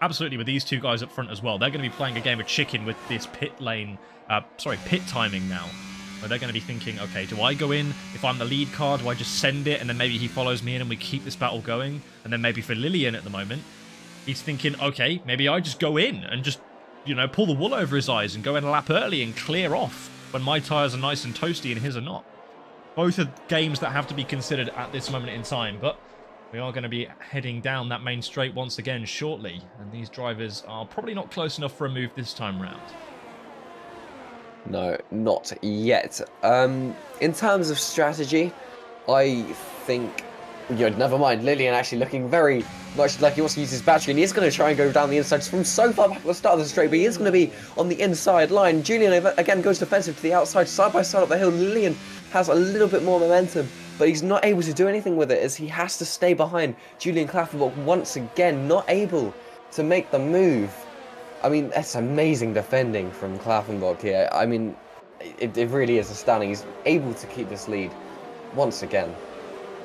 absolutely with these two guys up front as well, they're going to be playing a game of chicken with this pit timing now. Where they're going to be thinking, okay, do I go in? If I'm the lead car, do I just send it and then maybe he follows me in and we keep this battle going? And then maybe for Lillian at the moment, he's thinking, okay, maybe I just go in and just, you know, pull the wool over his eyes and go in a lap early and clear off when my tyres are nice and toasty and his are not. Both are games that have to be considered at this moment in time, but we are going to be heading down that main straight once again shortly, and these drivers are probably not close enough for a move this time round. No, not yet. In terms of strategy, I think, never mind, Lillian actually looking very much like he wants to use his battery, and he's going to try and go down the inside from so far back at the start of the straight, but he is going to be on the inside line. Julian again goes defensive to the outside, side by side up the hill. Lillian has a little bit more momentum, but he's not able to do anything with it as he has to stay behind Julian Klaffenbach once again, not able to make the move. I mean, that's amazing defending from Klaffenbach here. I mean, it really is astounding. He's able to keep this lead once again.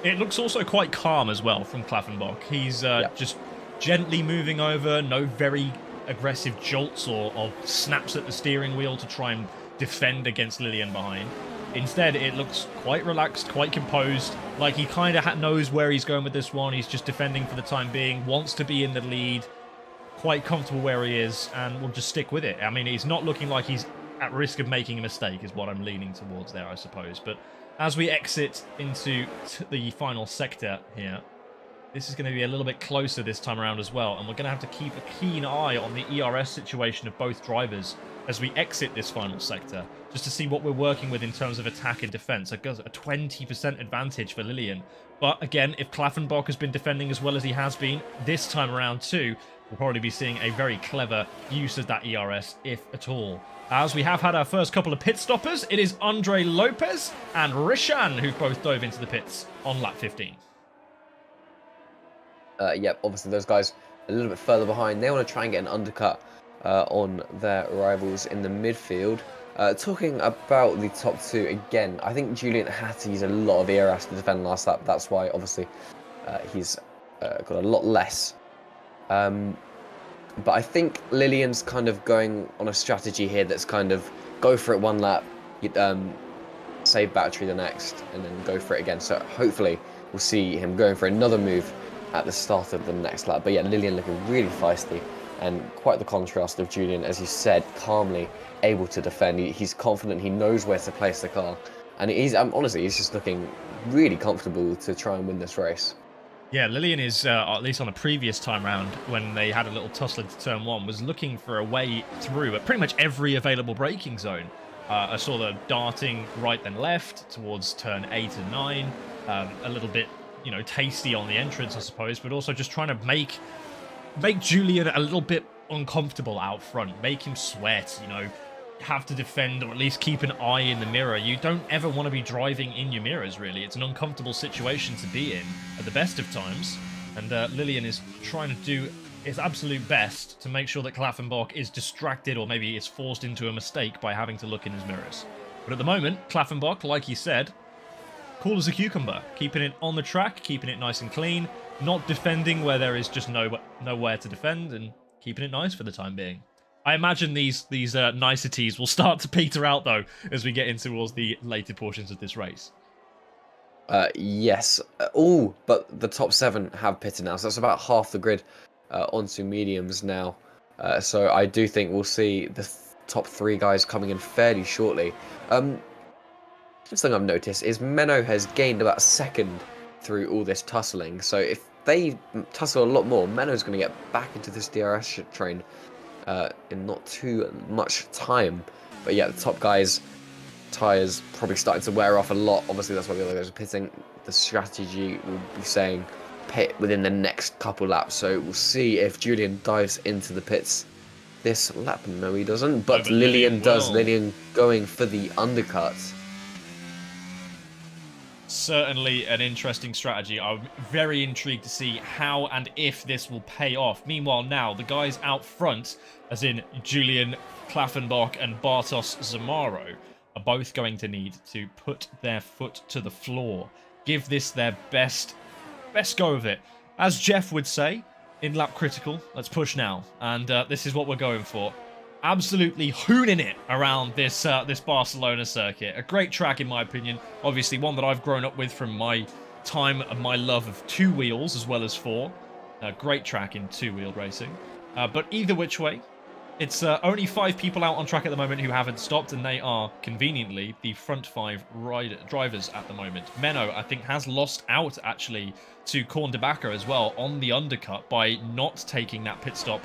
It looks also quite calm as well from Klaffenbach. He's just gently moving over, no very aggressive jolts or snaps at the steering wheel to try and defend against Lillian behind. Instead, it looks quite relaxed, quite composed, like he kind of knows where he's going with this one. He's just defending for the time being, wants to be in the lead, quite comfortable where he is, and will just stick with it. I mean, he's not looking like he's at risk of making a mistake, is what I'm leaning towards there, I suppose. But as we exit into the final sector here, this is going to be a little bit closer this time around as well, and we're going to have to keep a keen eye on the ERS situation of both drivers as we exit this final sector, just to see what we're working with in terms of attack and defense. A 20% advantage for Lillian. But again, if Klaffenbach has been defending as well as he has been this time around too, we'll probably be seeing a very clever use of that ERS, if at all. As we have had our first couple of pit stoppers, it is Andre Lopez and Rishan who've both dove into the pits on lap 15. Yep, obviously those guys a little bit further behind. They want to try and get an undercut on their rivals in the midfield. Talking about the top two again, I think Julian had to use a lot of ERS to defend last lap. That's why obviously he's got a lot less. But I think Lillian's kind of going on a strategy here that's kind of go for it one lap, save battery the next, and then go for it again. So hopefully we'll see him going for another move at the start of the next lap. But yeah, Lillian looking really feisty, and quite the contrast of Julian, as you said, calmly able to defend. He's confident, he knows where to place the car, and honestly, he's just looking really comfortable to try and win this race. Yeah, Lillian is, at least on the previous time round, when they had a little tussle into turn 1, was looking for a way through at pretty much every available braking zone. I saw them darting right then left towards turn 8 and 9, a little bit, tasty on the entrance, I suppose, but also just trying to make Julian a little bit uncomfortable out front, make him sweat, have to defend or at least keep an eye in the mirror. You don't ever want to be driving in your mirrors, really. It's an uncomfortable situation to be in at the best of times, and Lillian is trying to do his absolute best to make sure that Klaffenbach is distracted or maybe is forced into a mistake by having to look in his mirrors. But at the moment, Klaffenbach, like you said, cool as a cucumber, keeping it on the track, keeping it nice and clean, not defending where there is just nowhere to defend, and keeping it nice for the time being. I imagine these niceties will start to peter out, though, as we get in towards the later portions of this race. Yes. But the top 7 have pitted now, so that's about half the grid onto mediums now. So I do think we'll see the top 3 guys coming in fairly shortly. Something I've noticed is Menno has gained about a second through all this tussling. So if they tussle a lot more, Menno's going to get back into this DRS train in not too much time. But yeah, the top guys' tyres probably starting to wear off a lot. Obviously, that's why the other guys are pitting. The strategy will be saying pit within the next couple laps. So we'll see if Julian dives into the pits this lap. No, he doesn't. But Lillian does. Lillian going for the undercut. Certainly an interesting strategy. I'm very intrigued to see how and if this will pay off. Meanwhile, now, the guys out front, as in Julian Klaffenbach and Bartosz Zamaro, are both going to need to put their foot to the floor. Give this their best go of it. As Jeff would say, in lap critical, let's push now. And this is what we're going for. Absolutely hooning it around this this Barcelona circuit. A great track, in my opinion. Obviously, one that I've grown up with from my time and my love of 2 wheels as well as 4. A great track in 2-wheeled racing. But either which way, it's only 5 people out on track at the moment who haven't stopped, and they are, conveniently, the front 5 drivers at the moment. Menno, I think, has lost out, actually, to Korn de Backer as well on the undercut by not taking that pit stop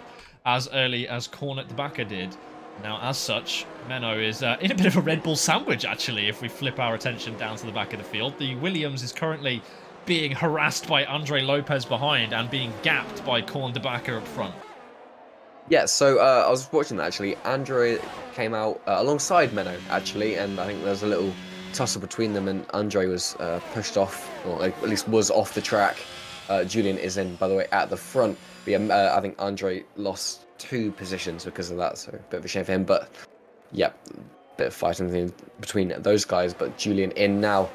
as early as Korn de Backer did. Now, as such, Menno is in a bit of a Red Bull sandwich, actually, if we flip our attention down to the back of the field. The Williams is currently being harassed by Andre Lopez behind and being gapped by Korn de Backer up front. Yeah, so I was watching that, actually. Andre came out alongside Menno, actually, and I think there's a little tussle between them, and Andre was pushed off, or at least was off the track. Julian is in, by the way, at the front. But yeah, I think Andre lost 2 positions because of that, so a bit of a shame for him. But yeah, bit of fighting between those guys. But Julian in now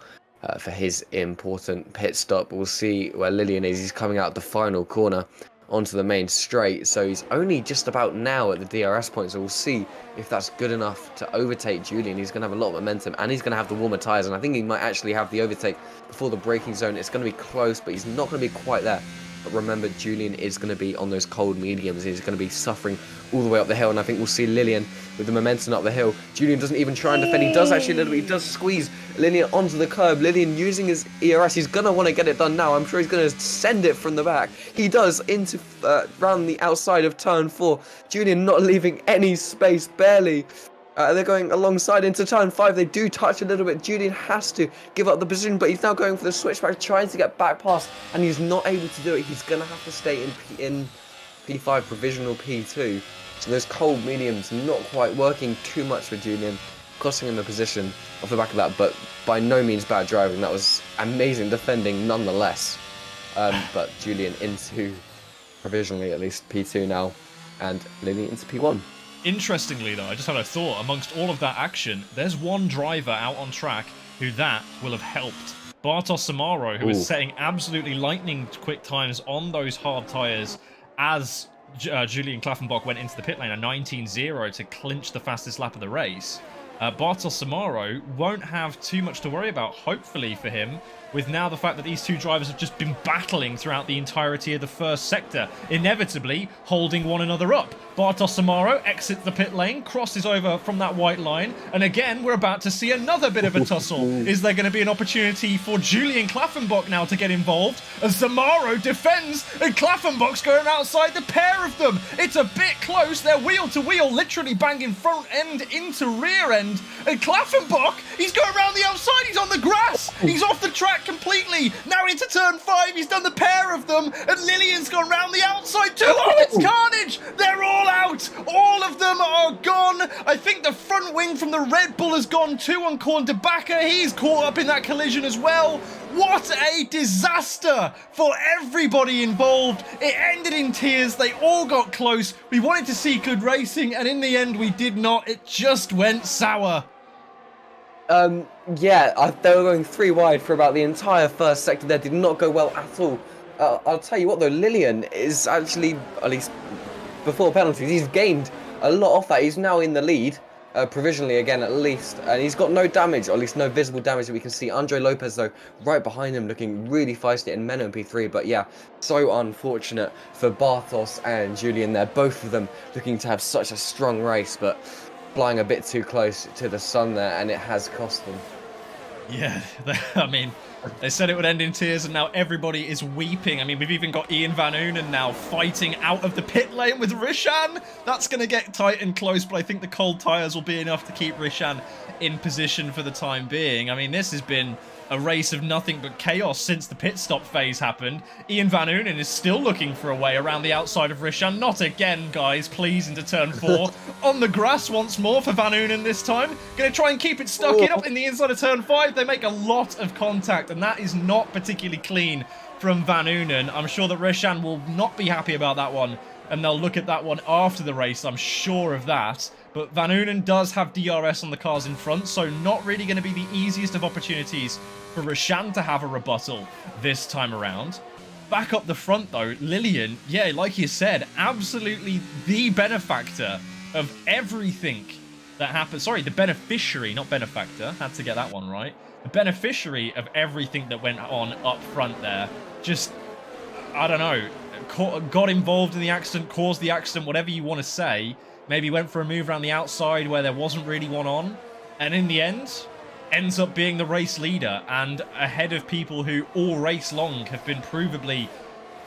for his important pit stop. We'll see where Lillian is. He's coming out the final corner onto the main straight, so he's only just about now at the DRS point, so we'll see if that's good enough to overtake Julian. He's going to have a lot of momentum, and he's going to have the warmer tyres, and I think he might actually have the overtake before the braking zone. It's going to be close, but he's not going to be quite there. But remember, Julian is going to be on those cold mediums. He's going to be suffering all the way up the hill, and I think we'll see Lillian with the momentum up the hill. Julian doesn't even try and defend. He does actually a little bit. He does squeeze Lillian onto the curb. Lillian using his ERS. He's going to want to get it done now. I'm sure he's going to send it from the back. He does into round the outside of turn 4. Julian not leaving any space, barely. They're going alongside into turn 5. They do touch a little bit. Julian has to give up the position, but he's now going for the switchback, trying to get back past, and he's not able to do it. He's going to have to stay in P5, provisional P2. So those cold mediums not quite working too much for Julian, costing him a position off the back of that, but by no means bad driving. That was amazing defending nonetheless. But Julian into, provisionally at least, P2 now, and Lillian into P1. Interestingly, though, I just had a thought. Amongst all of that action, there's one driver out on track who that will have helped. Bartosz Zamaro, who is setting absolutely lightning quick times on those hard tyres as Julian Klaffenbach went into the pit lane, a 19.0 to clinch the fastest lap of the race. Bartos Samaro won't have too much to worry about, hopefully for him, with now the fact that these two drivers have just been battling throughout the entirety of the first sector, inevitably holding one another up. Bartos Samaro exits the pit lane, crosses over from that white line, and again, we're about to see another bit of a tussle. Is there going to be an opportunity for Julian Klaffenbach now to get involved? As Samaro defends, and Klaffenbach's going outside the pair of them. It's a bit close. They're wheel to wheel, literally banging front end into rear end. And Klaffenbach, he's going around the outside. He's on the grass. He's off the track completely. Now into turn 5. He's done the pair of them. And Lillian's gone around the outside too. Oh, it's carnage. They're all out. All of them are gone. I think the front wing from the Red Bull has gone too on Korn Debaka. He's caught up in that collision as well. What a disaster for everybody involved. It ended in tears. They all got close. We wanted to see good racing, and in the end, we did not. It just went sour. Yeah, they were going 3 wide for about the entire first sector there. Did not go well at all. I'll tell you what, though, Lillian is actually, at least before penalties, he's gained a lot off that. He's now in the lead. Provisionally again at least, and he's got no damage, or at least no visible damage that we can see. Andre Lopez though right behind him, looking really feisty in Menno P3, but yeah, so unfortunate for Bartos and Julian there, both of them looking to have such a strong race, but flying a bit too close to the sun there, and it has cost them. Yeah, I mean, they said it would end in tears, and now everybody is weeping. I mean, we've even got Ian Van Oonen now fighting out of the pit lane with Rishan. That's going to get tight and close, but I think the cold tyres will be enough to keep Rishan in position for the time being. I mean, this has been a race of nothing but chaos since the pit stop phase happened. Ian Van Oonen is still looking for a way around the outside of Rishan. Not again, guys, please, into turn 4. On the grass once more for Van Oonen this time. Going to try and keep it stuck in up in the inside of turn 5. They make a lot of contact, and that is not particularly clean from Van Oonen. I'm sure that Rishan will not be happy about that one, and they'll look at that one after the race, I'm sure of that. But Van Oonen does have DRS on the cars in front, so not really going to be the easiest of opportunities for Rishan to have a rebuttal this time around. Back up the front, though, Lillian, yeah, like you said, absolutely the benefactor of everything that happened. Sorry, the beneficiary, not benefactor. Had to get that one right. The beneficiary of everything that went on up front there. Just, I don't know, got involved in the accident, caused the accident, whatever you want to say. Maybe went for a move around the outside where there wasn't really one on. And in the end, ends up being the race leader and ahead of people who all race long have been provably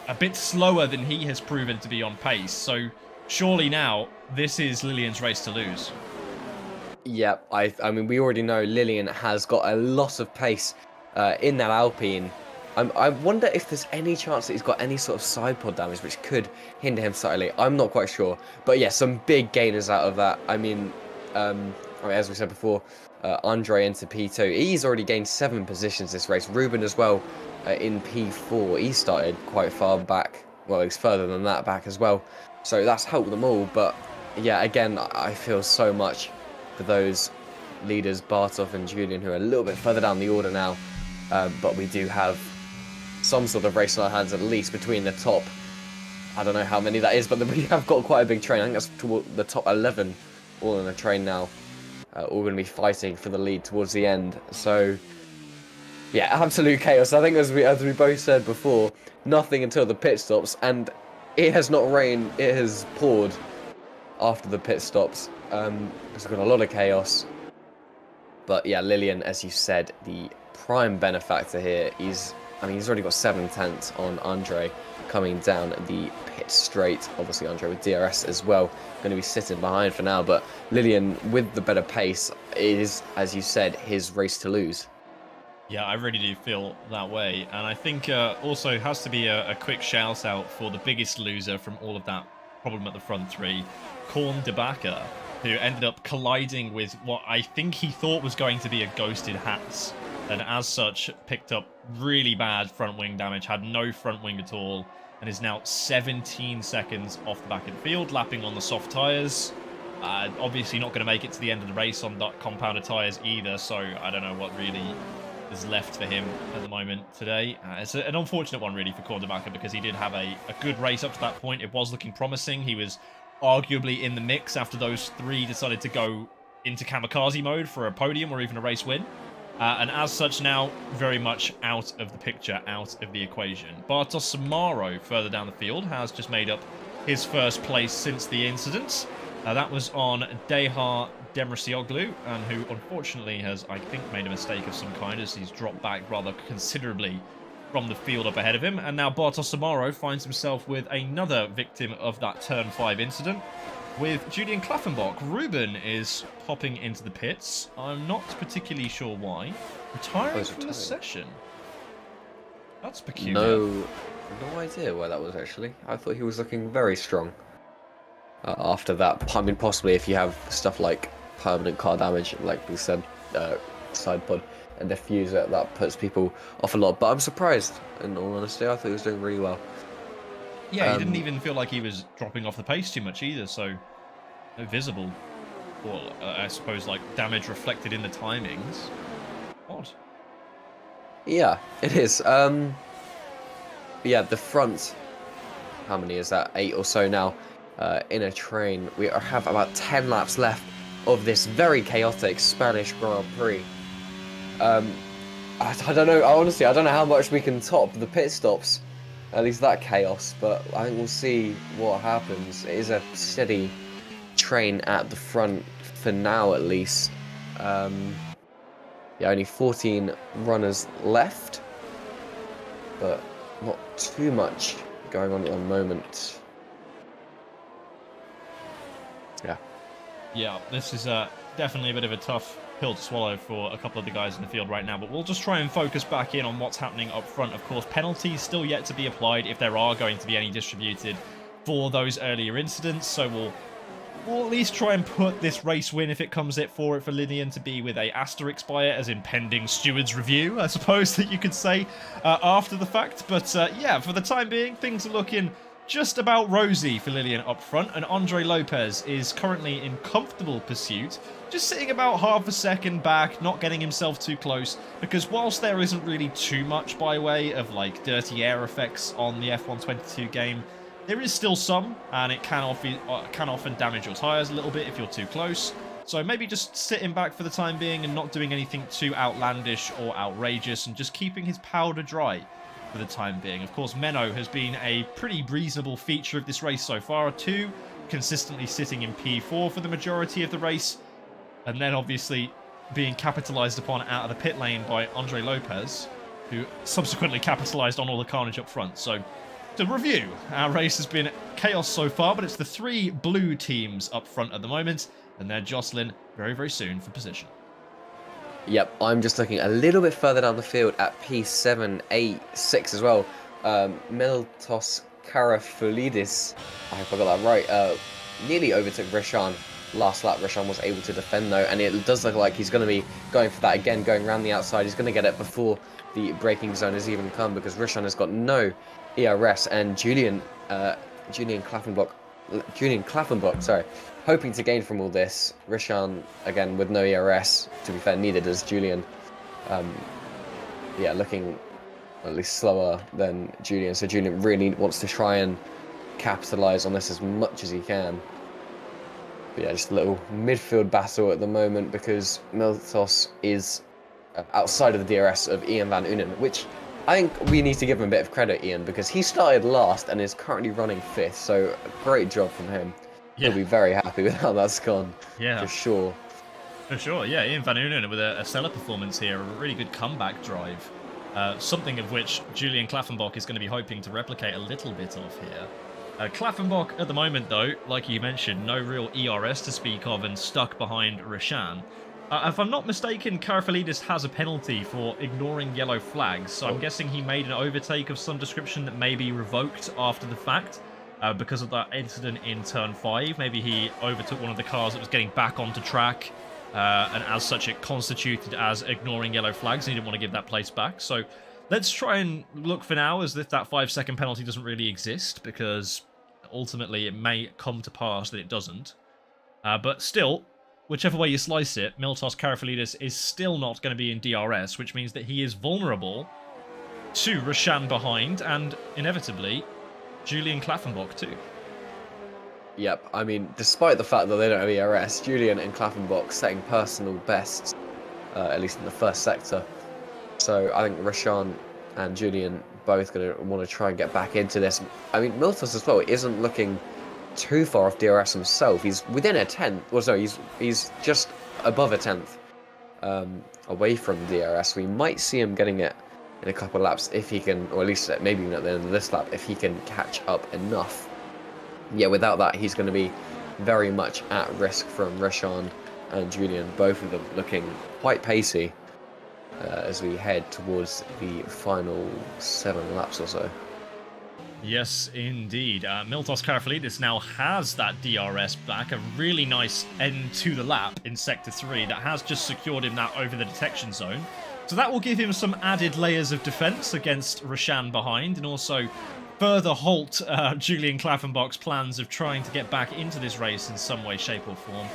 a bit slower than he has proven to be on pace. So surely now, this is Lillian's race to lose. Yeah, I mean, we already know Lillian has got a lot of pace in that Alpine. I wonder if there's any chance that he's got any sort of side pod damage which could hinder him slightly. I'm not quite sure. But yeah, some big gainers out of that. I mean, as we said before, Andre into P2. He's already gained 7 positions this race. Ruben as well in P4. He started quite far back. Well, he's further than that back as well. So that's helped them all. But yeah, again, I feel so much for those leaders, Bartov and Julian, who are a little bit further down the order now. But we do have some sort of race in our hands, at least between the top, I don't know how many that is, but we have got quite a big train. I think that's toward the top 11 all in a train now, all going to be fighting for the lead towards the end. So yeah, absolute chaos. I think as we both said before, nothing until the pit stops, and it has not rained, it has poured after the pit stops. It's got a lot of chaos. But yeah, Lillian, as you said, the prime benefactor here. He's already got 7/10 on Andre coming down the pit straight. Obviously, Andre with DRS as well, going to be sitting behind for now. But Lillian, with the better pace, is, as you said, his race to lose. Yeah, I really do feel that way. And I think also has to be a quick shout out for the biggest loser from all of that problem at the front 3, Korn Debaka, who ended up colliding with what I think he thought was going to be a ghosted Hats. And as such, picked up really bad front wing damage, had no front wing at all, and is now 17 seconds off the back of the field, lapping on the soft tyres. Obviously not going to make it to the end of the race on that compounded tyres either, so I don't know what really is left for him at the moment today. It's an unfortunate one, really, for Kordebacher, because he did have a good race up to that point. It was looking promising. He was arguably in the mix after those three decided to go into kamikaze mode for a podium or even a race win. And as such, now very much out of the picture, out of the equation. Bartos Samaro, further down the field, has just made up his first place since the incident. That was on Dehar Demircioglu, and who unfortunately has, I think, made a mistake of some kind as he's dropped back rather considerably from the field up ahead of him. And now Bartos Samaro finds himself with another victim of that Turn 5 incident with Julian Klaffenbach. Ruben is popping into the pits. I'm not particularly sure why. Retiring from the session. That's peculiar. No idea why that was, actually. I thought he was looking very strong after that. I mean, possibly if you have stuff like permanent car damage, like we said, side pod and diffuser, that puts people off a lot. But I'm surprised, in all honesty. I thought he was doing really well. Yeah, he didn't even feel like he was dropping off the pace too much either, so no visible, or I suppose, like, damage reflected in the timings. Odd. Yeah, it is. Yeah, the front, how many is that? 8 or so now, in a train. We have about 10 laps left of this very chaotic Spanish Grand Prix. I don't know, honestly, I don't know how much we can top the pit stops. At least that chaos, but I think we'll see what happens. It is a steady train at the front for now, at least. Yeah, only 14 runners left, but not too much going on at the moment. Yeah. Yeah, this is definitely a bit of a tough pill to swallow for a couple of the guys in the field right now, but we'll just try and focus back in on what's happening up front. Of course, penalties still yet to be applied, if there are going to be any distributed for those earlier incidents, so we'll at least try and put this race win, if it comes for Linian, to be with a asterisk by it, as in pending steward's review, I suppose that you could say, after the fact. But yeah, for the time being, things are looking just about rosy for Lilian up front, and Andre Lopez is currently in comfortable pursuit, just sitting about half a second back, not getting himself too close, because whilst there isn't really too much by way of, like, dirty air effects on the F122 game, there is still some, and it can often damage your tyres a little bit if you're too close. So maybe just sitting back for the time being and not doing anything too outlandish or outrageous, and just keeping his powder dry for the time being. Of course, Menno has been a pretty reasonable feature of this race so far too, consistently sitting in P4 for the majority of the race, and then obviously being capitalised upon out of the pit lane by Andre Lopez, who subsequently capitalised on all the carnage up front. So, to review, our race has been chaos so far, but it's the 3 blue teams up front at the moment, and they're jostling very, very soon for position. Yep, I'm just looking a little bit further down the field at P786 as well. Miltos Karafulidis, I hope I got that right, nearly overtook Rishan last lap. Rishan was able to defend though, and it does look like he's going to be going for that again, going around the outside. He's going to get it before the braking zone has even come, because Rishan has got no ERS, and Julian Klaffenbach, sorry, hoping to gain from all this. Rishan, again, with no ERS, to be fair, needed as Julian. Yeah, looking at least slower than Julian, so Julian really wants to try and capitalise on this as much as he can. But yeah, just a little midfield battle at the moment, because Miltos is outside of the DRS of Ian Van Unen, which I think we need to give him a bit of credit, Ian, because he started last and is currently running 5th, so great job from him. Yeah. He'll be very happy with how that's gone, for sure. For sure, yeah. Ian Van Unen with a stellar performance here, a really good comeback drive. Something of which Julian Klaffenbach is going to be hoping to replicate a little bit of here. Klaffenbach, at the moment, though, like you mentioned, no real ERS to speak of and stuck behind Rishan. If I'm not mistaken, Karafalidis has a penalty for ignoring yellow flags, so I'm guessing he made an overtake of some description that may be revoked after the fact because of that incident in Turn 5. Maybe he overtook one of the cars that was getting back onto track, and as such it constituted as ignoring yellow flags, and he didn't want to give that place back. So let's try and look for now as if that 5-second penalty doesn't really exist, because ultimately it may come to pass that it doesn't. But still, whichever way you slice it, Miltos Karafalidis is still not going to be in DRS, which means that he is vulnerable to Roshan behind, and inevitably, Julian Klaffenbach too. Yep, I mean, despite the fact that they don't have ERS, Julian and Klaffenbach setting personal bests, at least in the first sector. So I think Roshan and Julian both going to want to try and get back into this. I mean, Miltos as well isn't looking too far off DRS himself. He's within a 10th. Well, sorry, he's just above a 10th away from DRS. We might see him getting it in a couple of laps if he can, or at least maybe even at the end of this lap, if he can catch up enough. Yeah, without that, he's going to be very much at risk from Roshan and Julian, both of them looking quite pacey as we head towards the final 7 laps or so. Yes, indeed. Miltos Karafalidis now has that DRS back, a really nice end to the lap in Sector 3 that has just secured him that over the detection zone. So that will give him some added layers of defence against Roshan behind, and also further halt Julian Klaffenbach's plans of trying to get back into this race in some way, shape or form.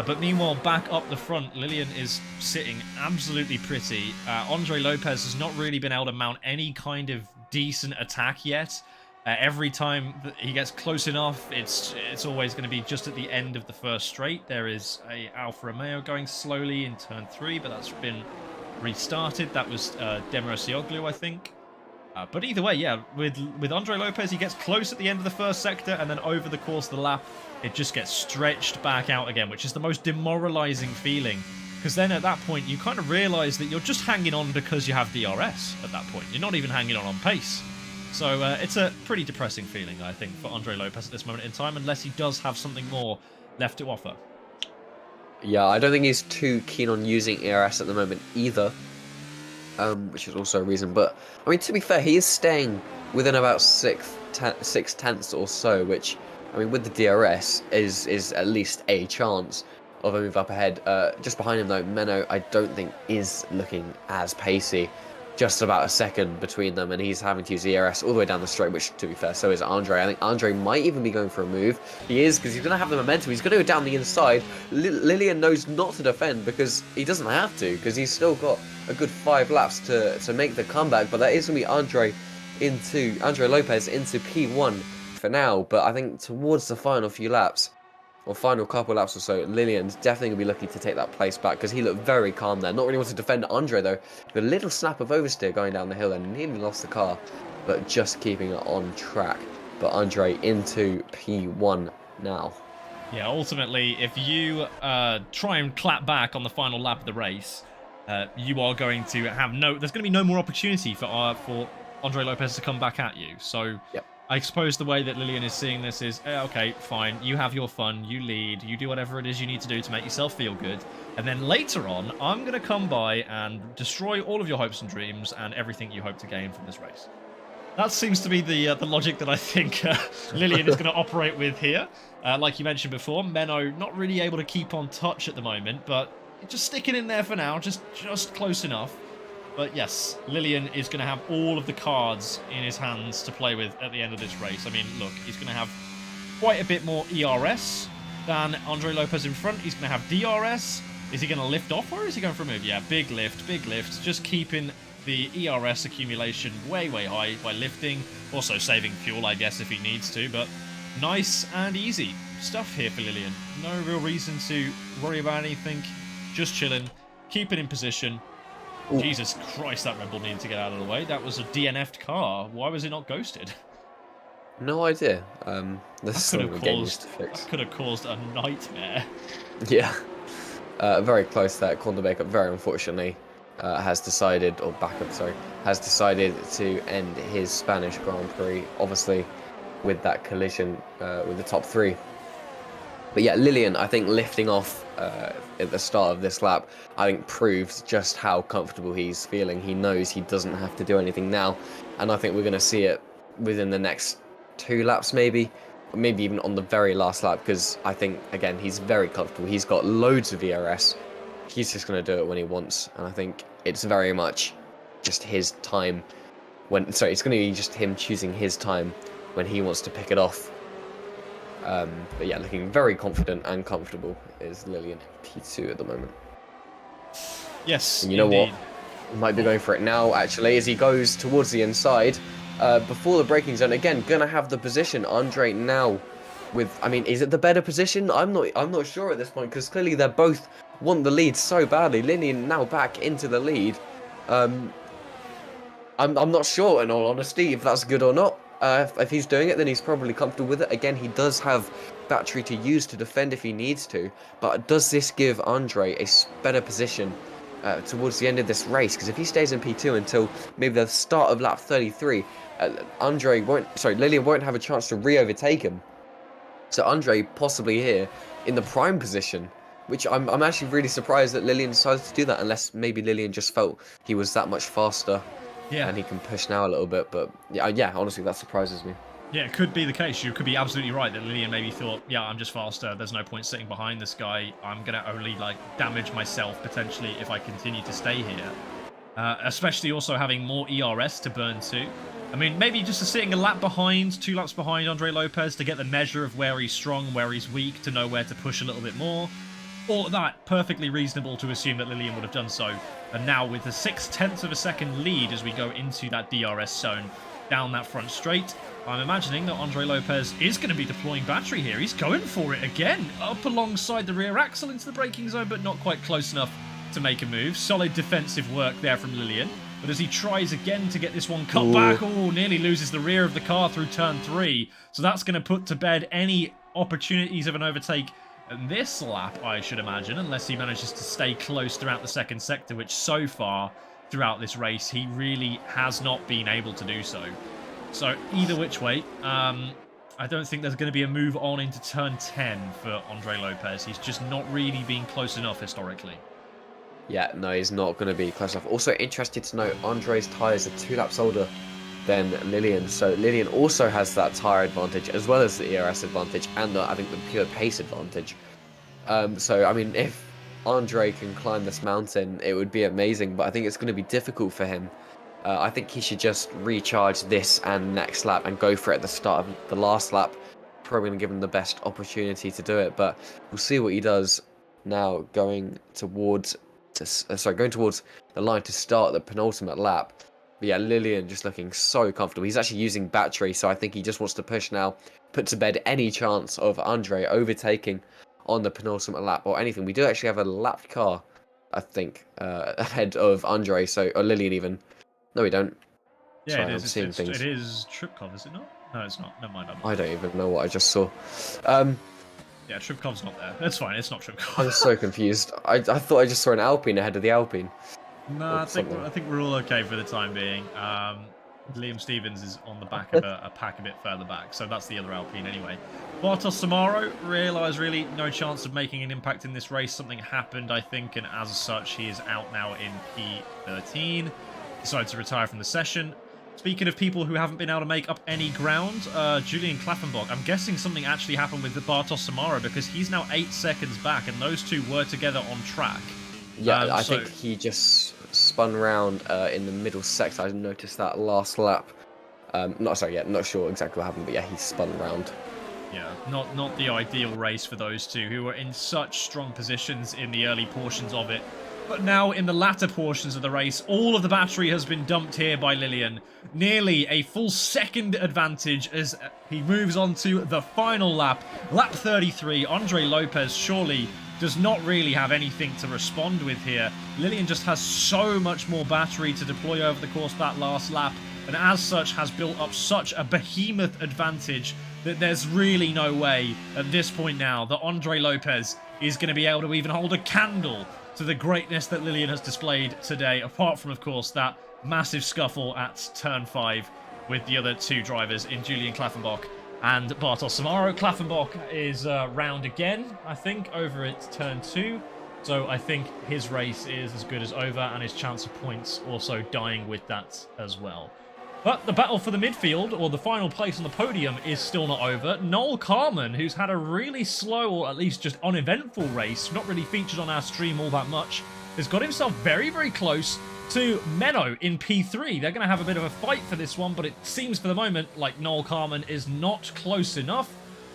But meanwhile, back up the front, Lillian is sitting absolutely pretty. Andre Lopez has not really been able to mount any kind of decent attack yet. Every time that he gets close enough, it's always going to be just at the end of the first straight. There is a Alfa Romeo going slowly in turn 3, but that's been restarted. That was Demirosioglu, I think. But either way, yeah, with Andre Lopez, he gets close at the end of the first sector, and then over the course of the lap, it just gets stretched back out again, which is the most demoralizing feeling. Because then at that point, you kind of realize that you're just hanging on because you have DRS at that point. You're not even hanging on pace. So it's a pretty depressing feeling, I think, for Andre Lopez at this moment in time, unless he does have something more left to offer. Yeah, I don't think he's too keen on using ERS at the moment either, which is also a reason. But, I mean, to be fair, he is staying within about 6 tenths or so, which, I mean, with the DRS is at least a chance of a move up ahead. Just behind him, though, Menno, I don't think is looking as pacey. Just about a second between them, and he's having to use the ERS all the way down the straight, which, to be fair, so is Andre. I think Andre might even be going for a move. He is, because he's going to have the momentum. He's going to go down the inside. Lillian knows not to defend because he doesn't have to, because he's still got a good 5 laps to make the comeback. But that is going to be Andre Lopez into P1 for now. But I think towards the final few laps, or final couple laps or so, Lillian's definitely going to be looking to take that place back, because he looked very calm there. Not really wanting to defend Andre, though. The little snap of oversteer going down the hill and nearly lost the car, but just keeping it on track. But Andre into P1 now. Yeah, ultimately, if you try and clap back on the final lap of the race, you are going to have there's going to be no more opportunity for Andre Lopez to come back at you. So yep. I suppose the way that Lillian is seeing this is, okay, fine, you have your fun, you lead, you do whatever it is you need to do to make yourself feel good, and then later on, I'm going to come by and destroy all of your hopes and dreams and everything you hope to gain from this race. That seems to be the logic that I think Lillian is going to operate with here. Like you mentioned before, Menno not really able to keep on touch at the moment, but just sticking in there for now, just close enough. But yes, Lillian is going to have all of the cards in his hands to play with at the end of this race. I mean, look, he's going to have quite a bit more ERS than Andre Lopez in front. He's going to have DRS. Is he going to lift off, or is he going for a move? Yeah, big lift, just keeping the ERS accumulation way high by lifting. Also saving fuel, I guess, if he needs to. But nice and easy stuff here for Lillian. No real reason to worry about anything. Just chilling, keeping in position. Ooh. Jesus Christ, that Red Bull needed to get out of the way. That was a DNF'd car. Why was it not ghosted? No idea. This could have caused a nightmare. Yeah. Very close there. Corner Baker, very unfortunately, has decided to end his Spanish Grand Prix, obviously, with that collision with the top 3. But yeah, Lillian, I think lifting off at the start of this lap, I think proves just how comfortable he's feeling. He knows he doesn't have to do anything now. And I think we're going to see it within the next 2 laps maybe. Or maybe even on the very last lap, because I think, again, he's very comfortable. He's got loads of ERS. He's just going to do it when he wants. And I think it's very much just his time. It's going to be just him choosing his time when he wants to pick it off. But yeah, looking very confident and comfortable is Lillian P2 at the moment. Yes, and you know indeed. what? He might be going for it now, actually, as he goes towards the inside. Before the braking zone, again, gonna have the position. Andre now with, I mean, is it the better position? I'm not sure at this point, because clearly they both want the lead so badly. Lillian now back into the lead. I'm not sure, in all honesty, if that's good or not. If he's doing it, then he's probably comfortable with it. Again, he does have battery to use to defend if he needs to. But does this give Andre a better position towards the end of this race? Because if he stays in P2 until maybe the start of lap 33, Lillian won't have a chance to re-overtake him. So Andre possibly here in the prime position, which I'm actually really surprised that Lillian decided to do that, unless maybe Lillian just felt he was that much faster. Yeah. And he can push now a little bit, but yeah, honestly, that surprises me. Yeah, it could be the case. You could be absolutely right that Lillian maybe thought, yeah, I'm just faster. There's no point sitting behind this guy. I'm going to only, like, damage myself, potentially, if I continue to stay here. Especially also having more ERS to burn too. I mean, maybe just sitting a lap behind, 2 laps behind Andre Lopez to get the measure of where he's strong, where he's weak, to know where to push a little bit more. All of that, perfectly reasonable to assume that Lillian would have done so. And now with a 0.6 of a second lead as we go into that DRS zone down that front straight, I'm imagining that Andre Lopez is going to be deploying battery here. He's going for it again, up alongside the rear axle into the braking zone, but not quite close enough to make a move. Solid defensive work there from Lillian. But as he tries again to get this one cut back, nearly loses the rear of the car through turn 3. So that's going to put to bed any opportunities of an overtake this lap, I should imagine, unless he manages to stay close throughout the second sector, which so far throughout this race he really has not been able to do so. So either which way, I don't think there's going to be a move on into turn 10 for Andre Lopez. He's just not really been close enough historically. Yeah, no, he's not going to be close enough. Also interested to note, Andre's tyres are 2 laps older than Lillian, so Lillian also has that tyre advantage as well as the ERS advantage and I think the pure pace advantage. So I mean, if Andre can climb this mountain, it would be amazing, but I think it's going to be difficult for him. I think he should just recharge this and next lap and go for it at the start of the last lap. Probably going to give him the best opportunity to do it, but we'll see what he does now going towards the line to start the penultimate lap. But yeah, Lillian just looking so comfortable. He's actually using battery, so I think he just wants to push now, put to bed any chance of Andre overtaking on the penultimate lap or anything. We do actually have a lapped car, I think, ahead of Andre, or Lillian even. No, we don't. Yeah, sorry, it is. Things. It is Tripkov, is it not? No, it's not. Never mind. I don't even know what I just saw. Yeah, Tripkov's not there. That's fine. It's not Tripkov. I'm so confused. I thought I just saw an Alpine ahead of the Alpine. No, I think we're all okay for the time being. Liam Stevens is on the back of a pack a bit further back, so that's the other Alpine anyway. Bartos Samaro realised really no chance of making an impact in this race. Something happened, I think, and as such, he is out now in P13. Decided to retire from the session. Speaking of people who haven't been able to make up any ground, Julian Klaffenbach, I'm guessing something actually happened with the Bartos Samaro because he's now 8 seconds back, and those two were together on track. Yeah, I think he just spun round in the middle sector. I noticed that last lap. Not sure exactly what happened, but yeah, he spun round. Yeah, not the ideal race for those two, who were in such strong positions in the early portions of it. But now in the latter portions of the race, all of the battery has been dumped here by Lillian. Nearly a full second advantage as he moves on to the final lap. Lap 33, Andre Lopez surely does not really have anything to respond with here. Lillian just has so much more battery to deploy over the course of that last lap, and as such has built up such a behemoth advantage that there's really no way at this point now that Andre Lopez is going to be able to even hold a candle to the greatness that Lillian has displayed today, apart from, of course, that massive scuffle at turn 5 with the other two drivers in Julian Klaffenbach and Bartos Samaro. Klaffenbach is round again, I think, over at turn 2. So I think his race is as good as over, and his chance of points also dying with that as well. But the battle for the midfield, or the final place on the podium, is still not over. Noel Carman, who's had a really slow, or at least just uneventful race, not really featured on our stream all that much, has got himself very, very close to Menno in P3. They're going to have a bit of a fight for this one, but it seems for the moment like Noel Carman is not close enough.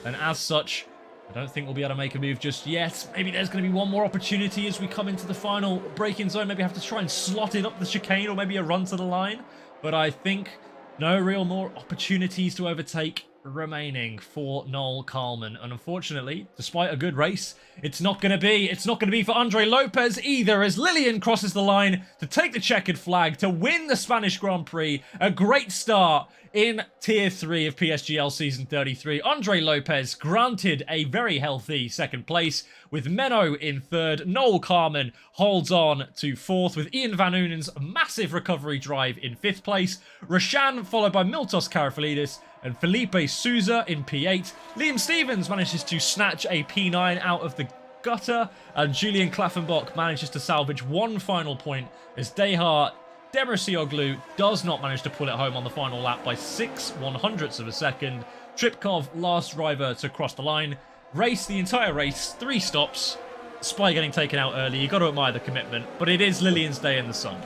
And as such, I don't think we'll be able to make a move just yet. Maybe there's going to be one more opportunity as we come into the final braking zone. Maybe have to try and slot it up the chicane, or maybe a run to the line. But I think no real more opportunities to overtake remaining for Noel Kalman. And unfortunately, despite a good race, it's not going to be for Andre Lopez either, as Lillian crosses the line to take the checkered flag to win the Spanish Grand Prix. A great start in Tier 3 of PSGL Season 33. Andre Lopez granted a very healthy second place, with Menno in third. Noel Kalman holds on to fourth, with Ian Van Oonen's massive recovery drive in fifth place. Rashan followed by Miltos Karafalidis and Felipe Souza in P8. Liam Stevens manages to snatch a P9 out of the gutter, and Julian Klaffenbach manages to salvage one final point as Dehar Demircioglu does not manage to pull it home on the final lap by 6/100ths of a second. Tripkov, last driver to cross the line. Race the entire race, 3 stops. Spy getting taken out early. You got to admire the commitment, but it is Lillian's day in the sun.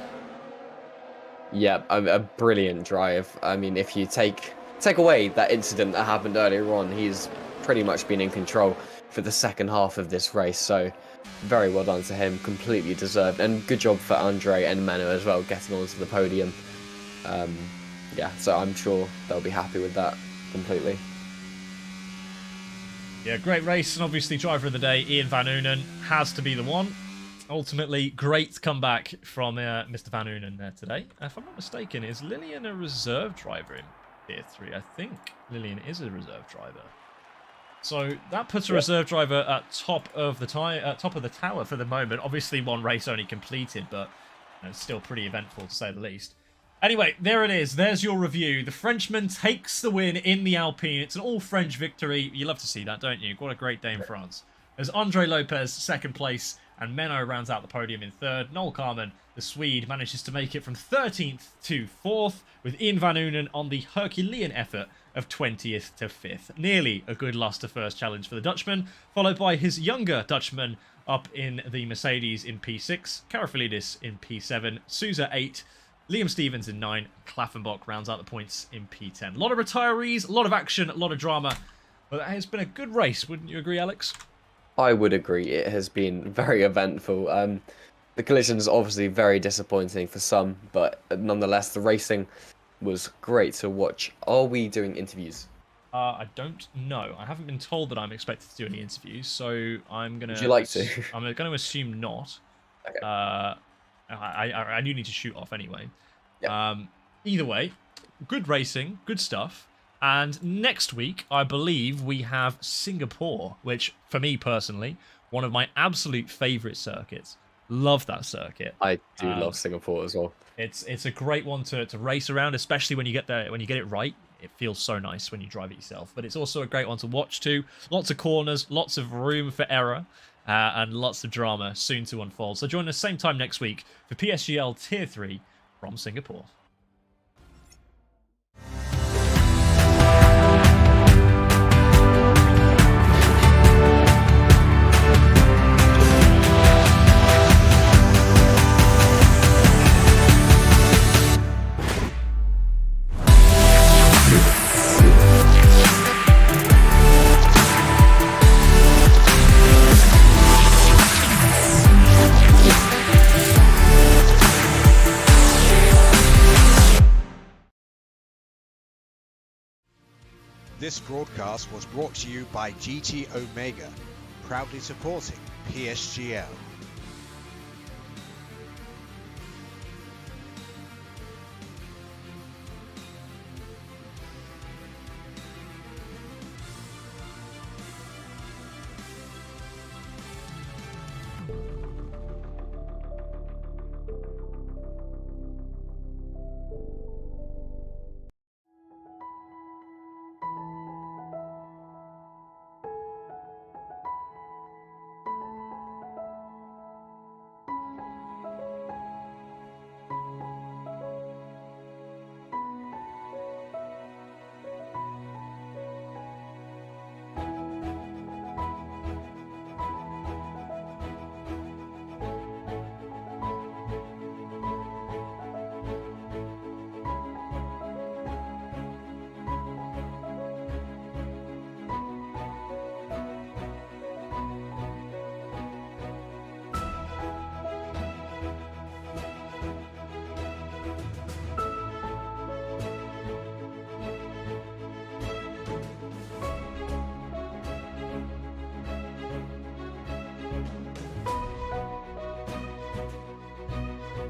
Yeah, a brilliant drive. I mean, if you take away that incident that happened earlier on, he's pretty much been in control for the second half of this race. So very well done to him, completely deserved, and good job for Andre and Menno as well, getting onto the podium. Yeah, so I'm sure they'll be happy with that completely. Yeah, great race, and obviously driver of the day, Ian Van Oonen, has to be the one. Ultimately, great comeback from Mr. Van Oonen there today. If I'm not mistaken, is Lillian a reserve driver in Tier 3? I think Lillian is a reserve driver. So that puts a reserve driver at top of the tower for the moment. Obviously, one race only completed, but it's still pretty eventful to say the least. Anyway, there it is. There's your review. The Frenchman takes the win in the Alpine. It's an all-French victory. You love to see that, don't you? What a great day in France. There's Andre Lopez, second place, and Menno rounds out the podium in third. Noel Kalman, the Swede, manages to make it from 13th to 4th, with Ian Van Oonen on the Herculean effort of 20th to 5th. Nearly a good last to first challenge for the Dutchman, followed by his younger Dutchman up in the Mercedes in P6, Karafalidis in P7, Souza 8, Liam Stevens in 9, Klaffenbach rounds out the points in P10. A lot of retirees, a lot of action, a lot of drama, but it has been a good race, wouldn't you agree, Alex? I would agree. It has been very eventful. The collisions obviously very disappointing for some, but nonetheless, the racing was great to watch. Are we doing interviews? I don't know. I haven't been told that I'm expected to do any interviews, so I'm gonna. Would you like to? I'm going to assume not. Okay. I do need to shoot off anyway. Yeah. Either way, good racing, good stuff. And next week, I believe we have Singapore, which, for me personally, one of my absolute favourite circuits. Love that circuit. I do love Singapore as well. It's a great one to race around, especially when you get there, when you get it right. It feels so nice when you drive it yourself. But it's also a great one to watch too. Lots of corners, lots of room for error, and lots of drama soon to unfold. So join us same time next week for PSGL Tier 3 from Singapore. This broadcast was brought to you by GT Omega, proudly supporting PSGL.